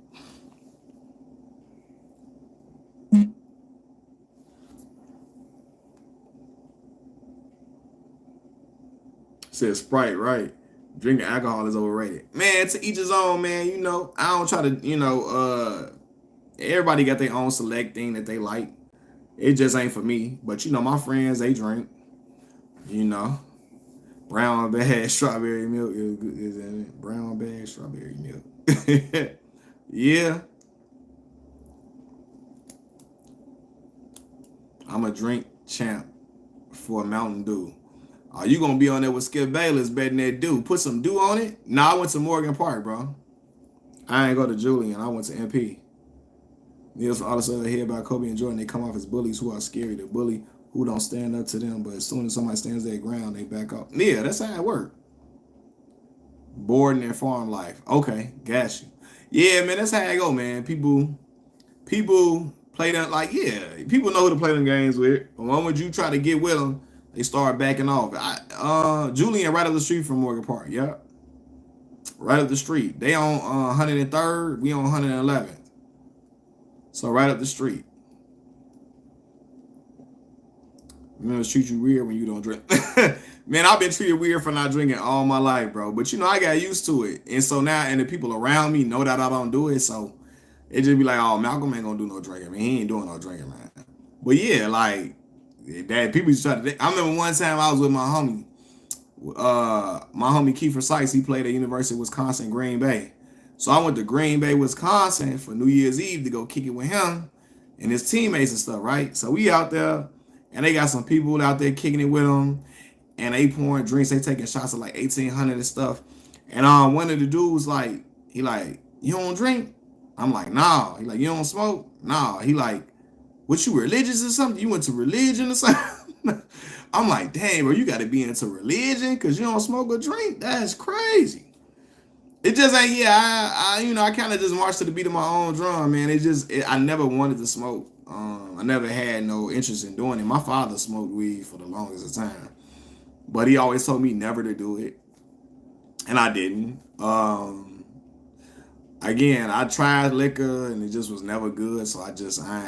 Said Sprite, right? Drinking alcohol is overrated. Man, to each his own, man. You know, I don't try to, everybody got their own select thing that they like. It just ain't for me. But you know, my friends, they drink, you know. Brown bag strawberry milk is good. Is that it? Brown bag strawberry milk. Yeah. I'm a drink champ for Mountain Dew. Are you gonna be on there with Skip Bayless betting that dew? Put some dew on it? Nah, I went to Morgan Park, bro. I ain't go to Julian. I went to MP. News from all this other hear about Kobe and Jordan. They come off as bullies who are scary. The bully who don't stand up to them, but as soon as somebody stands their ground, they back up. Yeah, that's how it works. Boarding and farm life. Okay, got you. Yeah, man, that's how it go, man. People play that like, yeah, people know who to play them games with. The moment you try to get with them, they start backing off. Julian right up the street from Morgan Park. Yeah, right up the street. They on 103rd. We on 111th. So right up the street. Remember, treat you weird when you don't drink. Man, I've been treated weird for not drinking all my life, bro. But you know, I got used to it, and so now, and the people around me know that I don't do it. So it just be like, oh, Malcolm ain't gonna do no drinking. Man, he ain't doing no drinking, man. But yeah, like that. People used to try to. I remember one time I was with my homie Kiefer Sykes. He played at University of Wisconsin, Green Bay. So I went to Green Bay, Wisconsin for New Year's Eve to go kick it with him and his teammates and stuff, right? So we out there, and they got some people out there kicking it with them, and they pouring drinks, they taking shots of like 1800 and stuff. And one of the dudes he like, you don't drink? I'm like, nah. He like, you don't smoke? Nah. He like, what, you religious or something? You went to religion or something? I'm like, dang, bro, you got to be into religion because you don't smoke or drink? That's crazy. It just ain't, yeah, I kind of just marched to the beat of my own drum, man. I never wanted to smoke. I never had no interest in doing it. My father smoked weed for the longest of time, but he always told me never to do it, and I didn't. Again, I tried liquor, and it just was never good, so I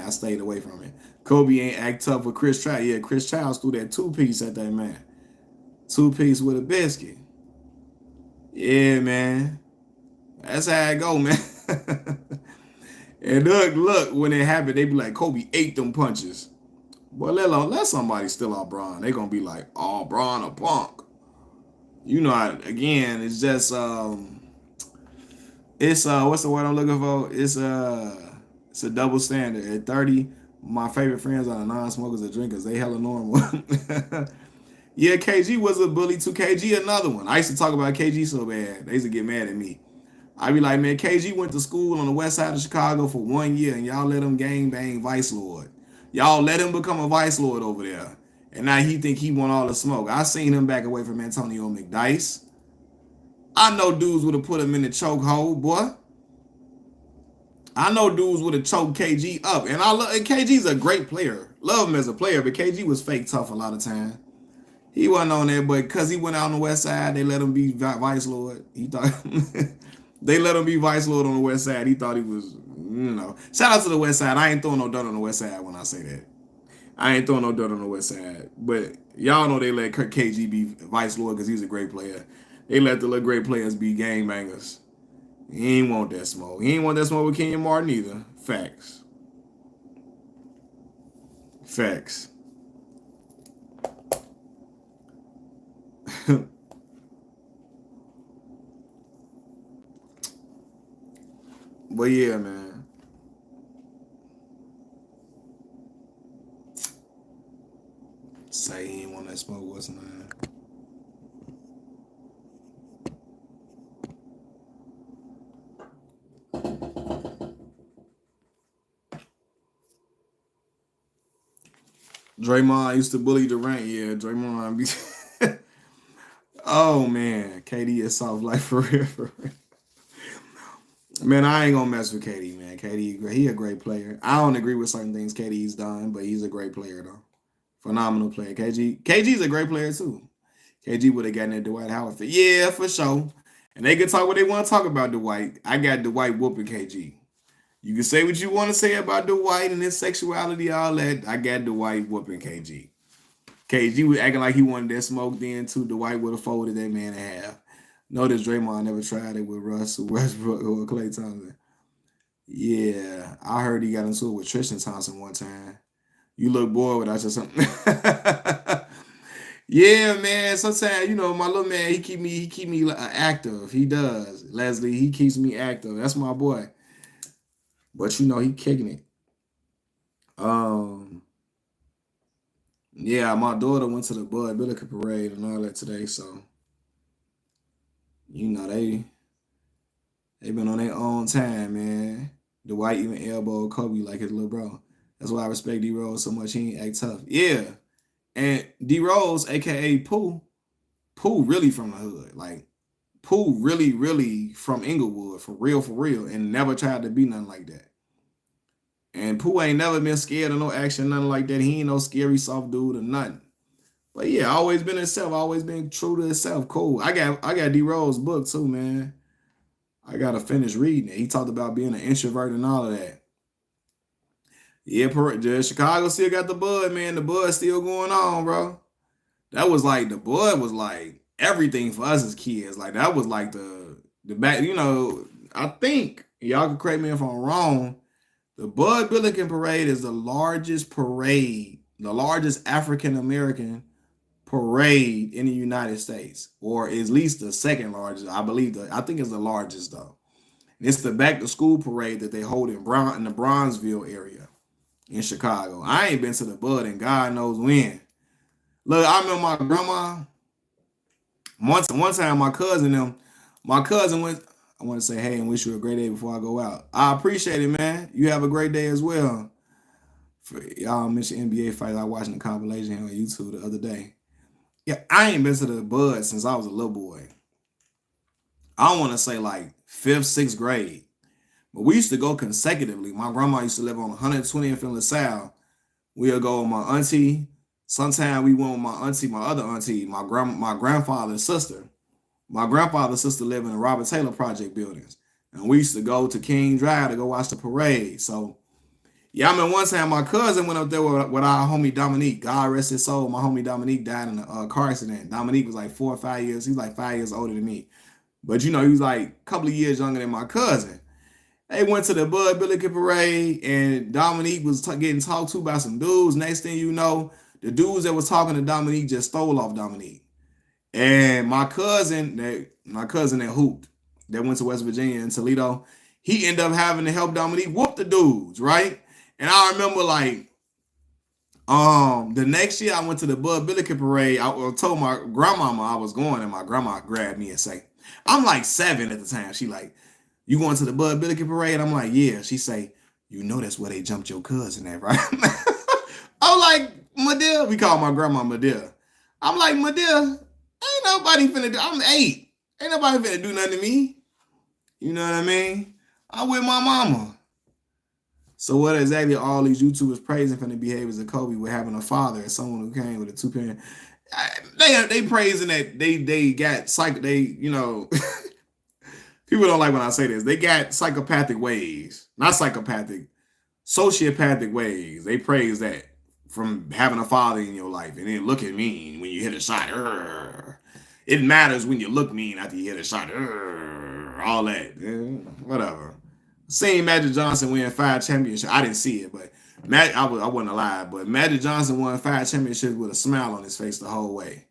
stayed away from it. Kobe ain't act tough with Chris Childs. Yeah, Chris Childs threw that two-piece at that man. Two-piece with a biscuit. Yeah, man. That's how it go, man. And look, when it happened, they be like, Kobe ate them punches. Boy, let somebody steal our Braun. They gonna be like, oh, Braun a punk. You know, again, it's just it's what's the word I'm looking for? It's a double standard. At 30, my favorite friends are the non-smokers and drinkers. They hella normal. Yeah, KG was a bully too. KG another one. I used to talk about KG so bad. They used to get mad at me. I be like, man, KG went to school on the west side of Chicago for 1 year, and y'all let him gang bang Vice Lord. Y'all let him become a Vice Lord over there. And now he think he want all the smoke. I seen him back away from Antonio McDyess. I know dudes would have put him in the chokehold, boy. I know dudes would have choked KG up. And KG's a great player. Love him as a player, but KG was fake tough a lot of time. He wasn't on there, but because he went out on the west side, they let him be Vice Lord. He thought they let him be Vice Lord on the west side. He thought he was, Shout out to the west side. I ain't throwing no dirt on the west side when I say that. I ain't throwing no dirt on the west side. But y'all know they let KG be Vice Lord because he's a great player. They let the little great players be gangbangers. He ain't want that smoke. He ain't want that smoke with Kenyon Martin either. Facts. Facts. But yeah, man. Say he ain't want that smoke, what's name? Draymond used to bully Durant. Yeah, Draymond be. Oh man, KD is soft life for real, for real. Man, I ain't gonna mess with KD, man. KD, he a great player. I don't agree with certain things KD's done, but he's a great player though. Phenomenal player. KG's a great player too. KG would have gotten that Dwight Howard fit. Yeah, for sure. And they can talk what they want to talk about Dwight. I got Dwight whooping KG. You can say what you want to say about Dwight and his sexuality, all that. I got Dwight whooping KG. KG was acting like he wanted that smoke then too. Dwight would have folded that man in half. Notice Draymond never tried it with Russell Westbrook or Klay Thompson. Yeah, I heard he got into it with Tristan Thompson one time. You look bored without your something. Yeah, man. Sometimes, my little man, he keep me active. He does. Leslie, he keeps me active. That's my boy. But he kicking it. Um, yeah, my daughter went to the Bud Billiken parade and all that today, so they been on their own time, man. Dwight even elbowed Kobe like his little bro. That's why I respect D Rose so much. He ain't act tough. Yeah. And D Rose, aka Pooh really from the hood. Like Pooh really, really from Inglewood, for real, and never tried to be nothing like that. And Pooh ain't never been scared of no action, nothing like that. He ain't no scary soft dude or nothing. But yeah, always been himself, always been true to himself. Cool. I got D Rose book too, man. I gotta finish reading it. He talked about being an introvert and all of that. Yeah, Chicago still got the Bud, man. The Bud still going on, bro. That was like the Bud was like everything for us as kids. Like that was like the back. I think y'all can correct me if I'm wrong. The Bud Billiken Parade is the largest parade, the largest African American parade in the United States, or at least the second largest. I think it's the largest though. And it's the back to school parade that they hold in the Bronzeville area in Chicago. I ain't been to the Bud in God knows when. Look, I remember my grandma. One time, my cousin went. I want to say, hey, and wish you a great day before I go out. I appreciate it, man. You have a great day as well. For y'all mentioned NBA fights, I was watching the compilation here on YouTube the other day. Yeah, I ain't been to the Bud since I was a little boy. I want to say like fifth, sixth grade. But we used to go consecutively. My grandma used to live on 120th in LaSalle. We'll go with my auntie. Sometimes we went with my auntie, my other auntie, my grandfather's sister. My grandfather's sister lived in the Robert Taylor Project buildings. And we used to go to King Drive to go watch the parade. So, yeah, I mean, one time my cousin went up there with our homie Dominique. God rest his soul. My homie Dominique died in a car accident. Dominique was like 4 or 5 years. He was like 5 years older than me. But, he was like a couple of years younger than my cousin. They went to the Bud Billiken Parade, and Dominique was getting talked to by some dudes. Next thing you know, the dudes that was talking to Dominique just stole off Dominique. And my cousin that hooped, that went to West Virginia and Toledo, he ended up having to help Dominique whoop the dudes, right? And I remember like the next year I went to the Bud Billiken Parade. I told my grandmama I was going, and my grandma grabbed me and say, I'm like 7 at the time. She like, you going to the Bud Billiken Parade? I'm like, yeah. She say, that's where they jumped your cousin at, right? I'm like, Madea. We call my grandma Madea. I'm like, Madea, ain't nobody finna do. I'm 8. Ain't nobody finna do nothing to me. You know what I mean? I'm with my mama. So what exactly are all these YouTubers praising from the behaviors of Kobe with having a father and someone who came with a 2-parent? They praising that they got people don't like when I say this. They got psychopathic ways, not psychopathic, sociopathic ways. They praise that from having a father in your life, and then looking mean when you hit a shot. It matters when you look mean after you hit a shot. All that, whatever. Seen Magic Johnson win 5 championships. I didn't see it, but I wasn't alive. But Magic Johnson won 5 championships with a smile on his face the whole way.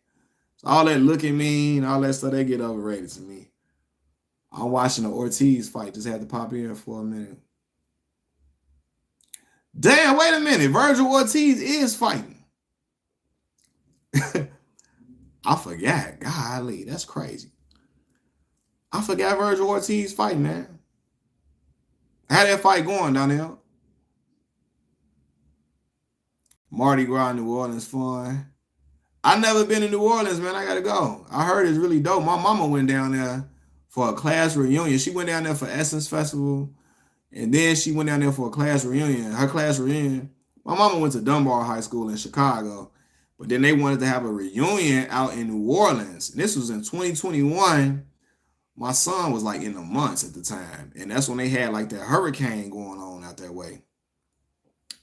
So all that looking mean, all that stuff, they get overrated to me. I'm watching the Ortiz fight. Just had to pop in for a minute. Damn, wait a minute. Virgil Ortiz is fighting. I forgot. Golly, that's crazy. I forgot Virgil Ortiz fighting, man. How that fight going down there? Mardi Gras, New Orleans fun. I never been to New Orleans, man. I gotta go. I heard it's really dope. My mama went down there for a class reunion. She went down there for Essence Festival, and then she went down there for a class reunion. Her class reunion. My mama went to Dunbar High School in Chicago, but then they wanted to have a reunion out in New Orleans. And this was in 2021. My son was like in the months at the time, and that's when they had like that hurricane going on out that way.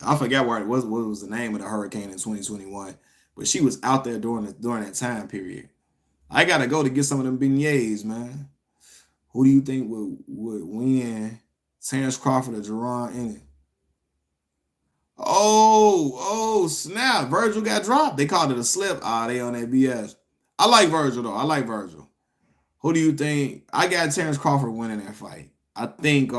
I forgot what was the name of the hurricane in 2021, But she was out there during that time period. I gotta go to get some of them beignets, man. Who do you think would win? Terrence Crawford or Jerron Ennis? Oh, snap. Virgil got dropped. They called it a slip. Ah, they on that BS. I like Virgil, though. I like Virgil. Who do you think? I got Terrence Crawford winning that fight. I think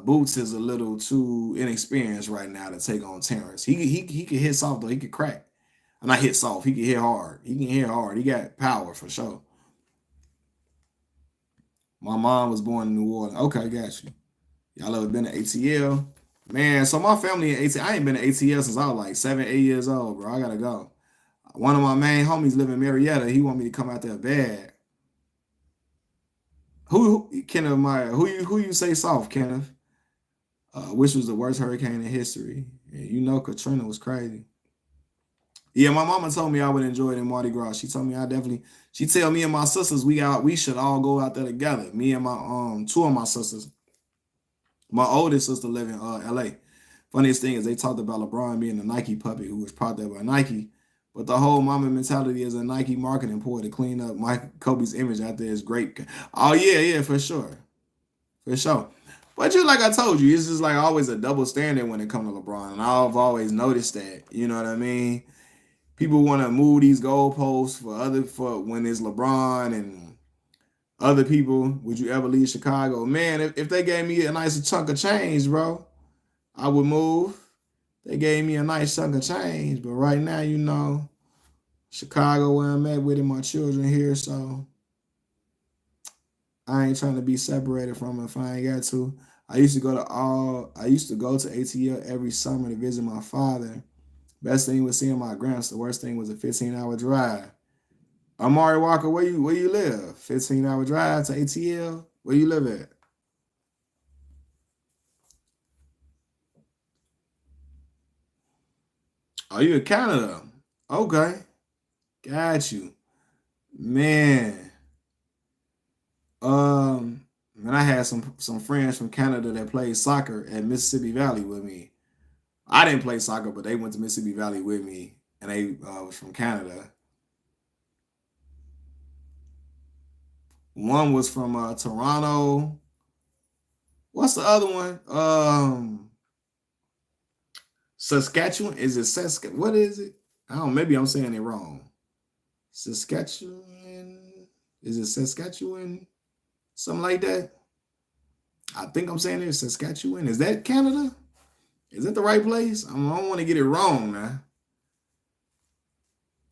Boots is a little too inexperienced right now to take on Terrence. He can hit soft though. He can crack. Not hit soft. He can hit hard. He can hit hard. He got power for sure. My mom was born in New Orleans. Okay, got you. Y'all ever been to ATL? Man, so my family in ATL, I ain't been to ATL since I was like 7, 8 years old, bro. I gotta go. One of my main homies live in Marietta. He want me to come out there bad. Kenneth Meyer? Who you say soft, Kenneth? Which was the worst hurricane in history? Yeah, you know Katrina was crazy. Yeah, my mama told me I would enjoy it in Mardi Gras. She told me I definitely. She tell me and my sisters we should all go out there together. Me and my two of my sisters. My oldest sister live in LA. Funniest thing is they talked about LeBron being a Nike puppet who was propped up by Nike. But the whole mama mentality is a Nike marketing ploy to clean up Mike Kobe's image out there is great. Oh yeah, for sure. For sure. But like I told you, it's just like always a double standard when it comes to LeBron. And I've always noticed that. You know what I mean? People want to move these goalposts for when it's LeBron and other people. Would you ever leave Chicago? Man, if they gave me a nice chunk of change, bro, I would move. They gave me a nice chunk of change. But right now, Chicago where I'm at with my children here, so I ain't trying to be separated from it if I ain't got to. I used to go to ATL every summer to visit my father. Best thing was seeing my gramps. The worst thing was a 15-hour drive. Amari Walker, where you live? 15-hour drive to ATL? Where you live at? Oh, you in Canada? Okay, got you, man. Man, I had some friends from Canada that played soccer at Mississippi Valley with me. I didn't play soccer, but they went to Mississippi Valley with me, and they was from Canada. One was from Toronto. What's the other one? Saskatchewan. Is it Saskatchewan? What is it? I don't. Maybe I'm saying it wrong. Saskatchewan. Is it Saskatchewan? Something like that. I think I'm saying it. Saskatchewan. Is that Canada? Is that the right place? I don't want to get it wrong now.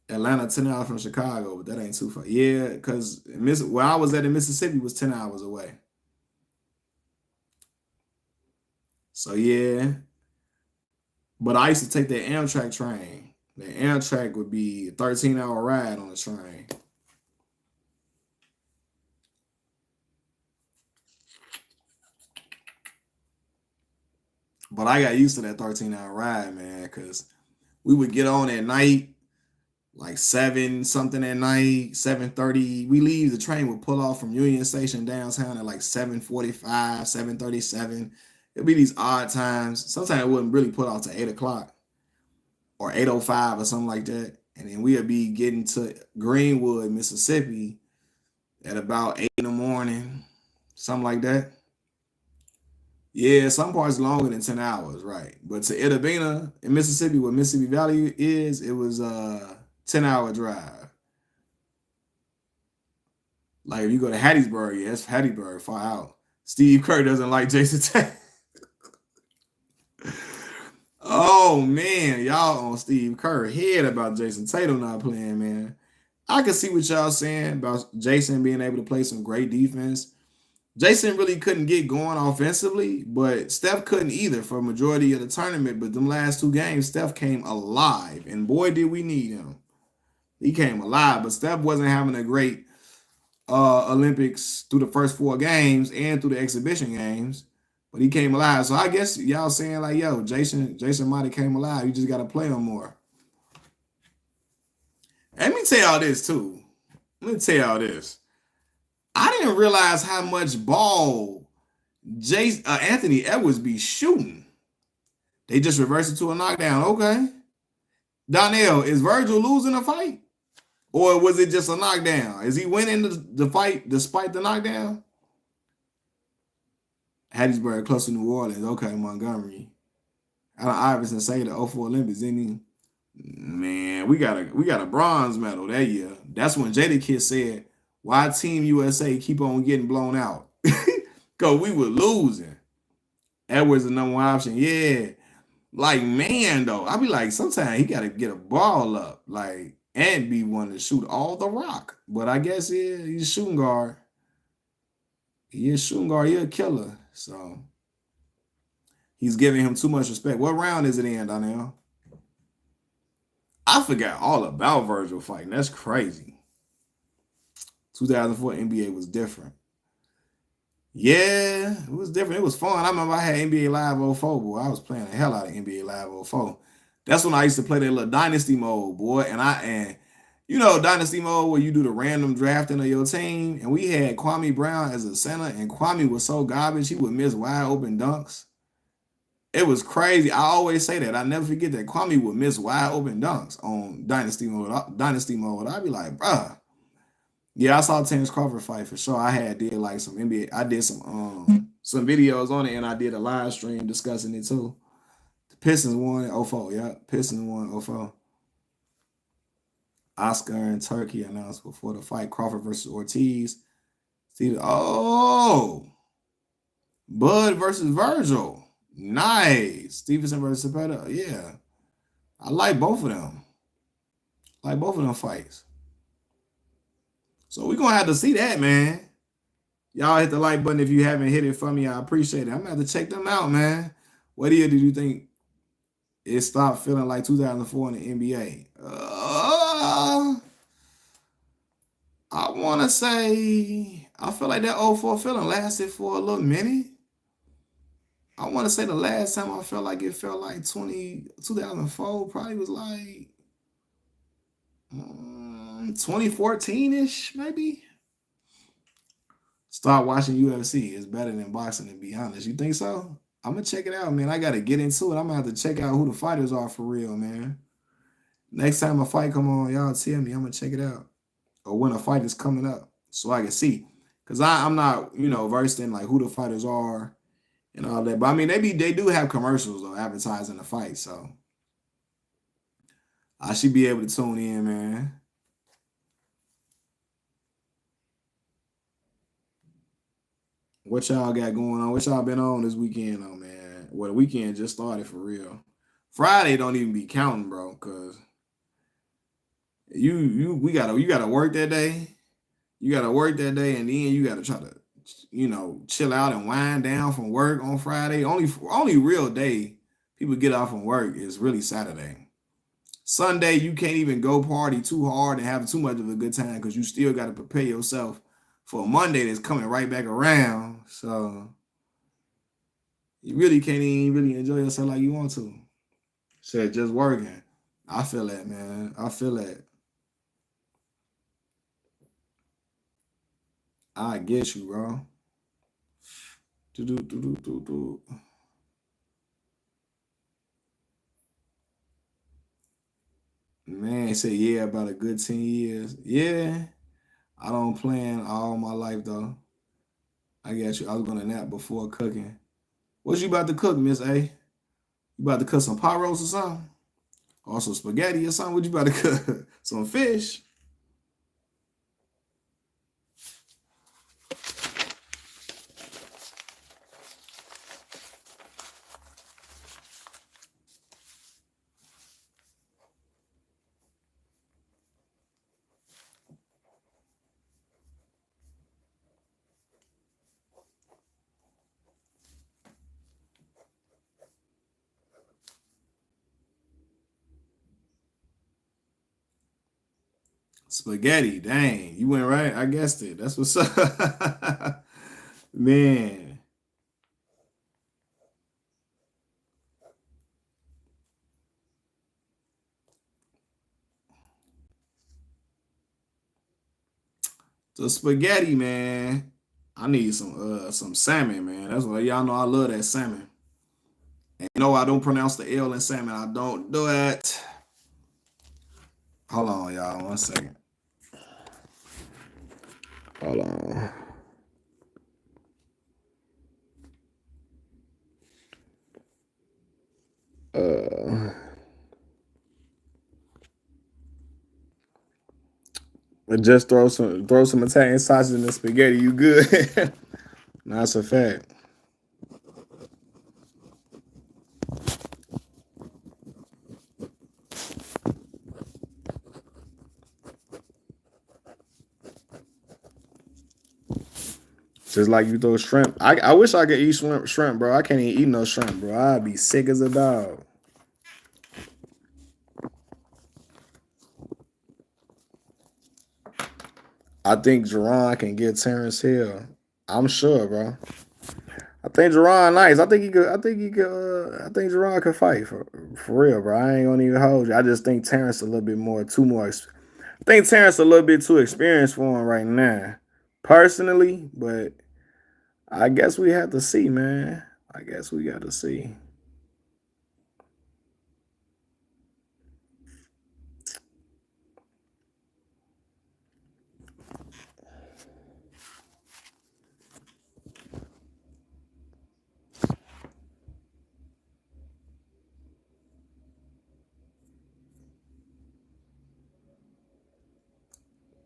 Atlanta 10 hours from Chicago, but that ain't too far. Yeah, because where I was at in Mississippi was 10 hours away. So yeah. But I used to take that Amtrak train. The Amtrak would be a 13-hour ride on the train. But I got used to that 13-hour ride, man, because we would get on at night, like 7 something at night, 7:30. We leave, the train would pull off from Union Station downtown at like 7:45, 7:37. It'd be these odd times. Sometimes it wouldn't really put off to 8 o'clock or 8:05 or something like that. And then we'd be getting to Greenwood, Mississippi at about 8 in the morning, something like that. Yeah, some parts longer than 10 hours, right? But to Itabena in Mississippi, where Mississippi Valley is, it was a 10-hour drive. Like if you go to Hattiesburg, yeah, it's Hattiesburg, far out. Steve Kerr doesn't like Jason Tatum. Oh man, y'all on Steve Kerr head about Jason Tatum not playing, man. I can see what y'all saying about Jason being able to play some great defense. Jason really couldn't get going offensively, but Steph couldn't either for a majority of the tournament. But them last 2 games, Steph came alive, and boy, did we need him. He came alive, but Steph wasn't having a great Olympics through the first 4 games and through the exhibition games, but he came alive. So I guess y'all saying like, yo, Jason might have came alive. You just got to play him more. Let me tell y'all this too. Let me tell y'all this. I didn't realize how much ball Anthony Edwards be shooting. They just reversed it to a knockdown. Okay. Donnell, is Virgil losing a fight? Or was it just a knockdown? Is he winning the fight despite the knockdown? Hattiesburg close to New Orleans. Okay, Montgomery. Allen Iverson say the '04 Olympics, didn't he? Man, we got a bronze medal that year. That's when Jada Kidd said, "Why Team USA keep on getting blown out? Cause we were losing." Edwards the number one option. Yeah, like man though, I be like sometimes he got to get a ball up, like and be one to shoot all the rock. But I guess yeah, he's a shooting guard. He is shooting guard. He a killer. So he's giving him too much respect. What round is it in, Donnell? I forgot all about Virgil fighting. That's crazy. 2004 NBA was different. Yeah, it was different. It was fun. I remember I had NBA Live '04, boy. I was playing the hell out of NBA Live '04. That's when I used to play that little dynasty mode, boy. And you know dynasty mode where you do the random drafting of your team. And we had Kwame Brown as a center, and Kwame was so garbage he would miss wide open dunks. It was crazy. I always say that. I never forget that Kwame would miss wide open dunks on dynasty mode. Dynasty mode. I'd be like, bruh. Yeah, I saw Terrence Crawford fight for sure. I had did like some NBA. I did some videos on it, and I did a live stream discussing it too. The Pistons won in '04. Yeah, Pistons won in '04. Oscar and Turkey announced before the fight Crawford versus Ortiz. See, oh, Bud versus Virgil. Nice. Stevenson versus Cepeda. Yeah, I like both of them. Like both of them fights. So we're gonna have to see that, man. Y'all hit the like button if you haven't hit it for me. I appreciate it. I'm gonna have to check them out, man. What year did you think it stopped feeling like 2004 in the NBA? I want to say I feel like that '04 feeling lasted for a little minute. I want to say the last time I felt like it felt like 2004 probably was like 2014-ish, maybe. Start watching UFC. It's better than boxing, to be honest. You think so? I'm gonna check it out, man. I gotta get into it. I'm gonna have to check out who the fighters are for real, man. Next time a fight come on, y'all tell me. I'm gonna check it out. Or when a fight is coming up, so I can see. Cause I'm not, versed in like who the fighters are and all that. But I mean, they do have commercials though, advertising the fight. So I should be able to tune in, man. What y'all got going on? What y'all been on this weekend, though, man? Well, the weekend just started for real. Friday don't even be counting, bro, cause you gotta work that day. You gotta work that day, and then you gotta try to, chill out and wind down from work on Friday. Only real day people get off from work is really Saturday. Sunday you can't even go party too hard and have too much of a good time because you still got to prepare yourself for a Monday that's coming right back around. So you really can't even really enjoy yourself like you want to. Said just working. I feel that, man. I feel that. I get you, bro. Do do do do do do. Man said yeah about a good 10 years. Yeah, I don't plan all my life though. I got you. I was gonna nap before cooking. What you about to cook, Miss A? You about to cook some pot roast or something? Or some spaghetti or something? What you about to cook? Some fish? Spaghetti. Dang, you went right. I guessed it. That's what's up. Man, the spaghetti, man. I need some salmon, man. That's what y'all know. I love that salmon. And no, I don't pronounce the L in salmon. I don't do it. Hold on, y'all. 1 second. Hold on. Just throw some Italian sausage in the spaghetti. You good? That's a fact. Just like you throw shrimp. I wish I could eat shrimp, bro. I can't even eat no shrimp, bro. I'd be sick as a dog. I think Jerron can get Terrence Hill. I'm sure, bro. I think Jerron nice. I think he could. I think he could. I think Jerron could fight for real, bro. I ain't gonna even hold you. I just think Terrence a little bit more, too more. I think Terrence a little bit too experienced for him right now, personally. But I guess we have to see, man. I guess we got to see.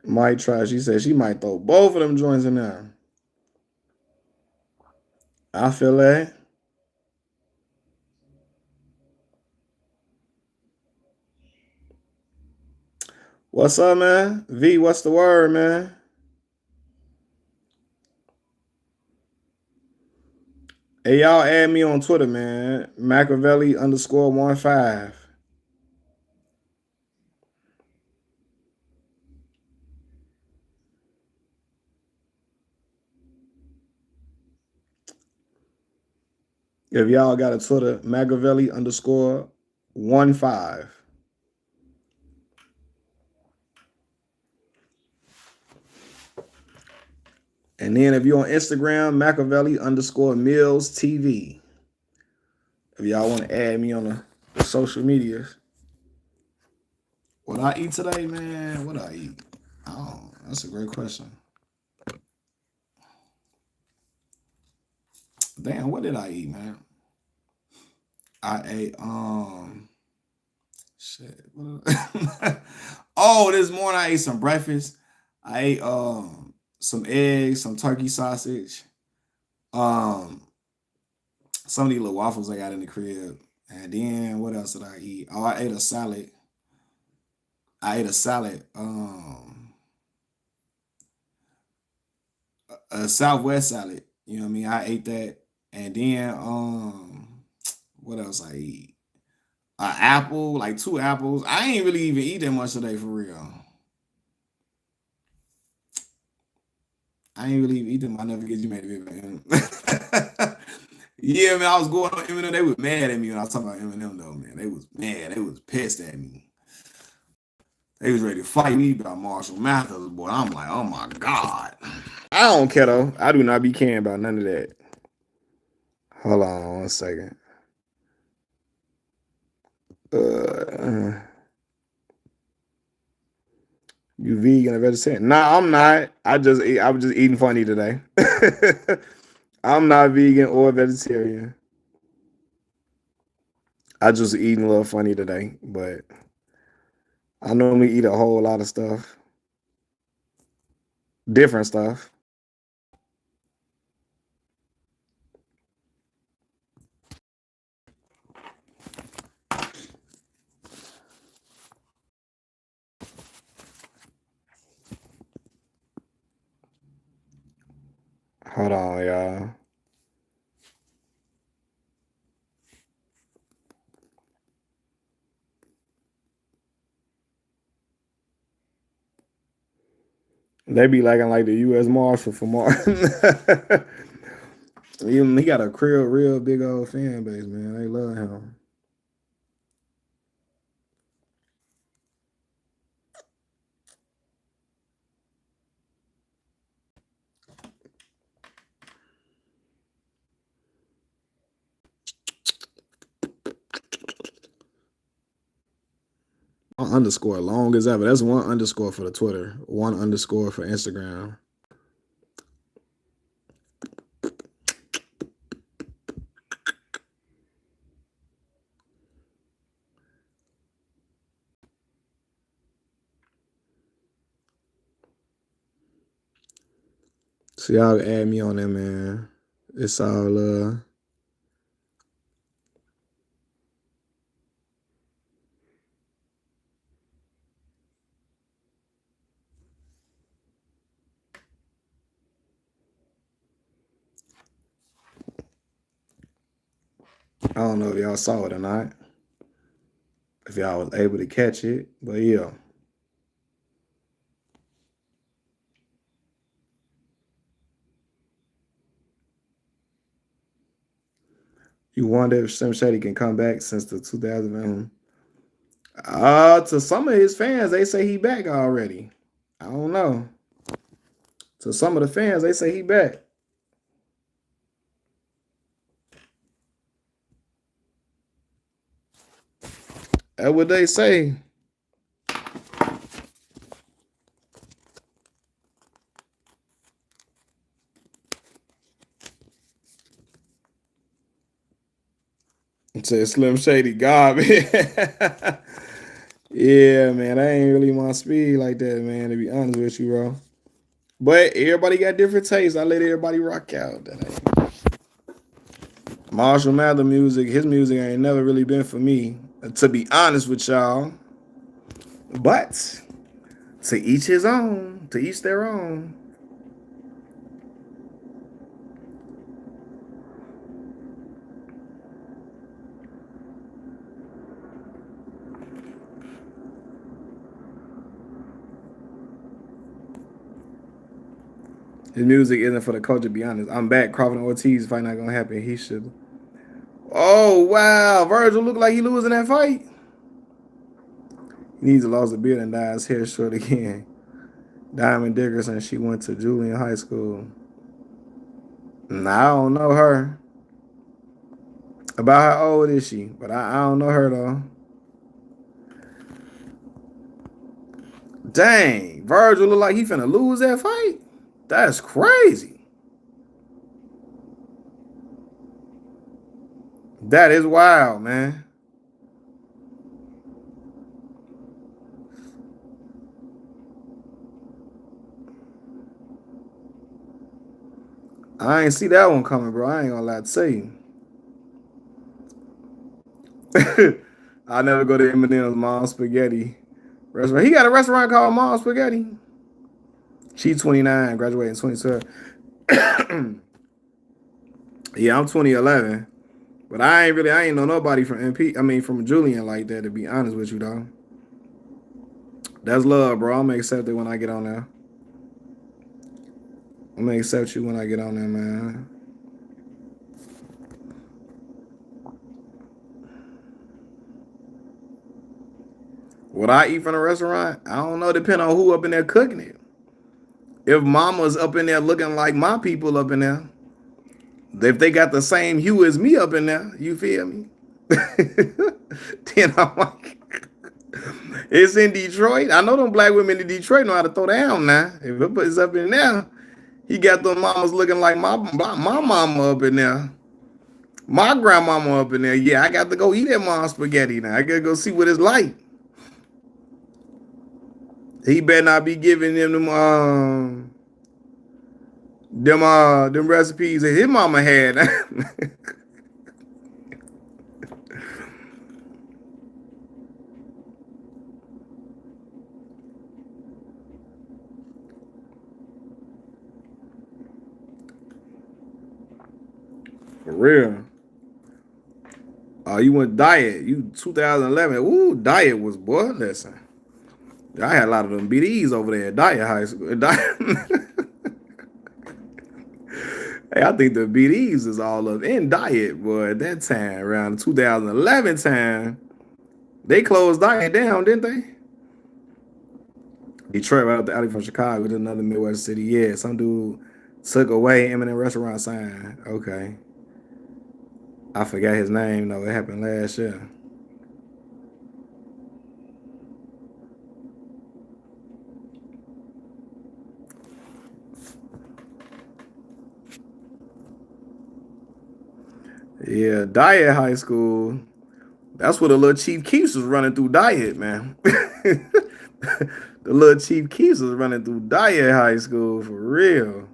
Might try. She said she might throw both of them joints in there. I feel that. What's up, man? V, what's the word, man? Hey, y'all add me on Twitter, man. Mackaveli_15. If y'all got a Twitter, Mackaveli_15. And then if you're on Instagram, Mackaveli_Millz TV. If y'all want to add me on the social medias. What I eat today, man? What I eat? Oh, that's a great question. Damn, what did I eat, man? I ate shit. Oh, this morning I ate some breakfast. I ate some eggs, some turkey sausage, um some of these little waffles I got in the crib. And then what else did I eat? Oh, I ate a salad. I ate a salad. A Southwest salad. You know what I mean? I ate that. And then what else I eat? An apple, like 2 apples. I ain't really even eat that much today for real. I ain't really even eat them. I never get you made it, man. Yeah, man. I was going on Eminem. They was mad at me when I was talking about Eminem, though, man. They was mad. They was pissed at me. They was ready to fight me about Marshall Mathers, boy. I'm like, oh my God. I don't care though. I do not be caring about none of that. Hold on 1 second. Uh, you vegan or vegetarian? Nah, I'm not. I was just eating funny today. I'm not vegan or vegetarian. I just eating a little funny today, but I normally eat a whole lot of stuff, different stuff. Hold on, y'all. They be liking like the U.S. Marshal for Martin. He got a real big old fan base, man. They love him. My underscore long as ever. That's 1 underscore for the Twitter, 1 underscore for Instagram. So y'all add me on there, man. It's all I don't know if y'all saw it or not. If y'all was able to catch it, but yeah. You wonder if Slim Shady can come back since the 2000. To some of his fans, they say he back already. I don't know. To some of the fans, they say he back. That's what they say. Said Slim Shady God, man. Yeah, man. I ain't really my speed like that, man, to be honest with you, bro. But everybody got different tastes. I let everybody rock out. Marshall Mather music, his music ain't never really been for me, to be honest with y'all. But to each his own, to each their own. His music isn't for the culture, to be honest. I'm back. Crawford and Ortiz fight not gonna happen. He should. Oh wow, Virgil looked like he losing that fight. He needs to lose a beard and dye his hair short again. Diamond Dickerson, she went to Julian High School. Nah, I don't know her. About how old is she? But I don't know her though. Dang, Virgil look like he finna lose that fight. That's crazy. That is wild, man. I ain't see that one coming, bro. I ain't gonna lie to you. I never go to Eminem's Mom's Spaghetti restaurant. He got a restaurant called Mom's Spaghetti. She 29, graduated in 2012. Yeah, I'm 2011. But I ain't know nobody from from Julian like that, to be honest with you, though. That's love, bro. I'm gonna accept it when I get on there. I'm gonna accept you when I get on there, man. What I eat from the restaurant, I don't know. Depending on who up in there cooking it. If mama's up in there looking like my people up in there, if they got the same hue as me up in there, you feel me? Then I'm like, it's in Detroit. I know them black women in Detroit know how to throw down now. If it's up in there, he got them mamas looking like my mama up in there. My grandmama up in there. Yeah, I got to go eat that mom's spaghetti now. I gotta go see what it's like. He better not be giving them recipes that his mama had. For real. You went diet. You 2011. Ooh, diet was boy. Listen, I had a lot of them BDs over there at Diet High School. Hey, I think the BDs is all up in Diet, boy. At that time, around 2011 time, they closed Diet down, didn't they? Detroit, right up the alley from Chicago, to another Midwest city. Yeah, some dude took away Eminem restaurant sign. Okay. I forgot his name though. It happened last year. Yeah, Diet High School. That's where the little Chief Keefs was running through Diet, man. The little Chief Keefs was running through Diet High School for real.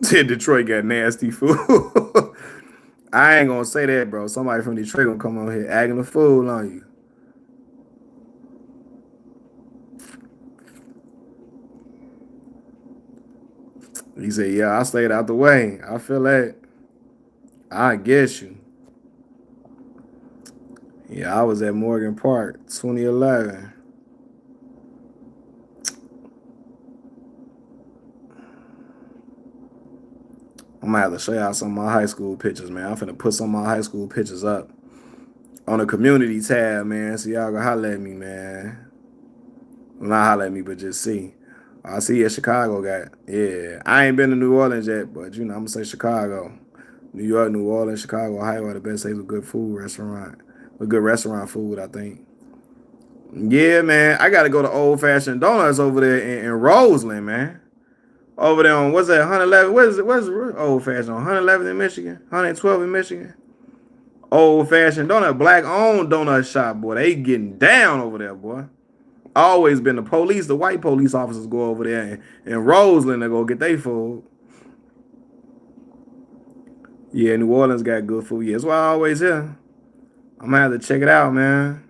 Said Detroit got nasty food. I ain't gonna say that, bro. Somebody from Detroit gonna come on here acting a fool on you. He said, "Yeah, I stayed out the way. I feel that. I get you." Yeah, I was at Morgan Park, 2011. I'm gonna have to show y'all some of my high school pictures, man. I'm finna put some of my high school pictures up on the community tab, man. So y'all gonna holler at me, man. Well, not holler at me, but just see. I see a Chicago guy. Yeah, I ain't been to New Orleans yet, but you know I'm gonna say Chicago, New York, New Orleans, Chicago, Ohio are the best states with good food restaurant, with good restaurant food. I think. Yeah, man, I gotta go to Old Fashioned Donuts over there in Roseland, man. Over there on what's that 111? What is it? What's Old Fashioned on 111 in Michigan, 112 in Michigan? Old Fashioned Donut, black owned donut shop, boy. They getting down over there, boy. Always been the police, the white police officers go over there in Roseland to go get their food. Yeah, New Orleans got good food. Yeah, that's why I always here. I'm gonna have to check it out, man.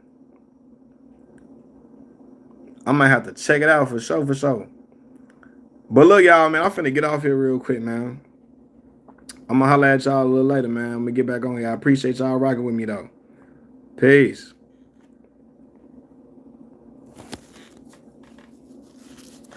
I'm gonna have to check it out for sure, for sure. But look, y'all, man, I'm finna get off here real quick, man. I'm gonna holler at y'all a little later, man. I'm gonna get back on here. I appreciate y'all rocking with me though. Peace.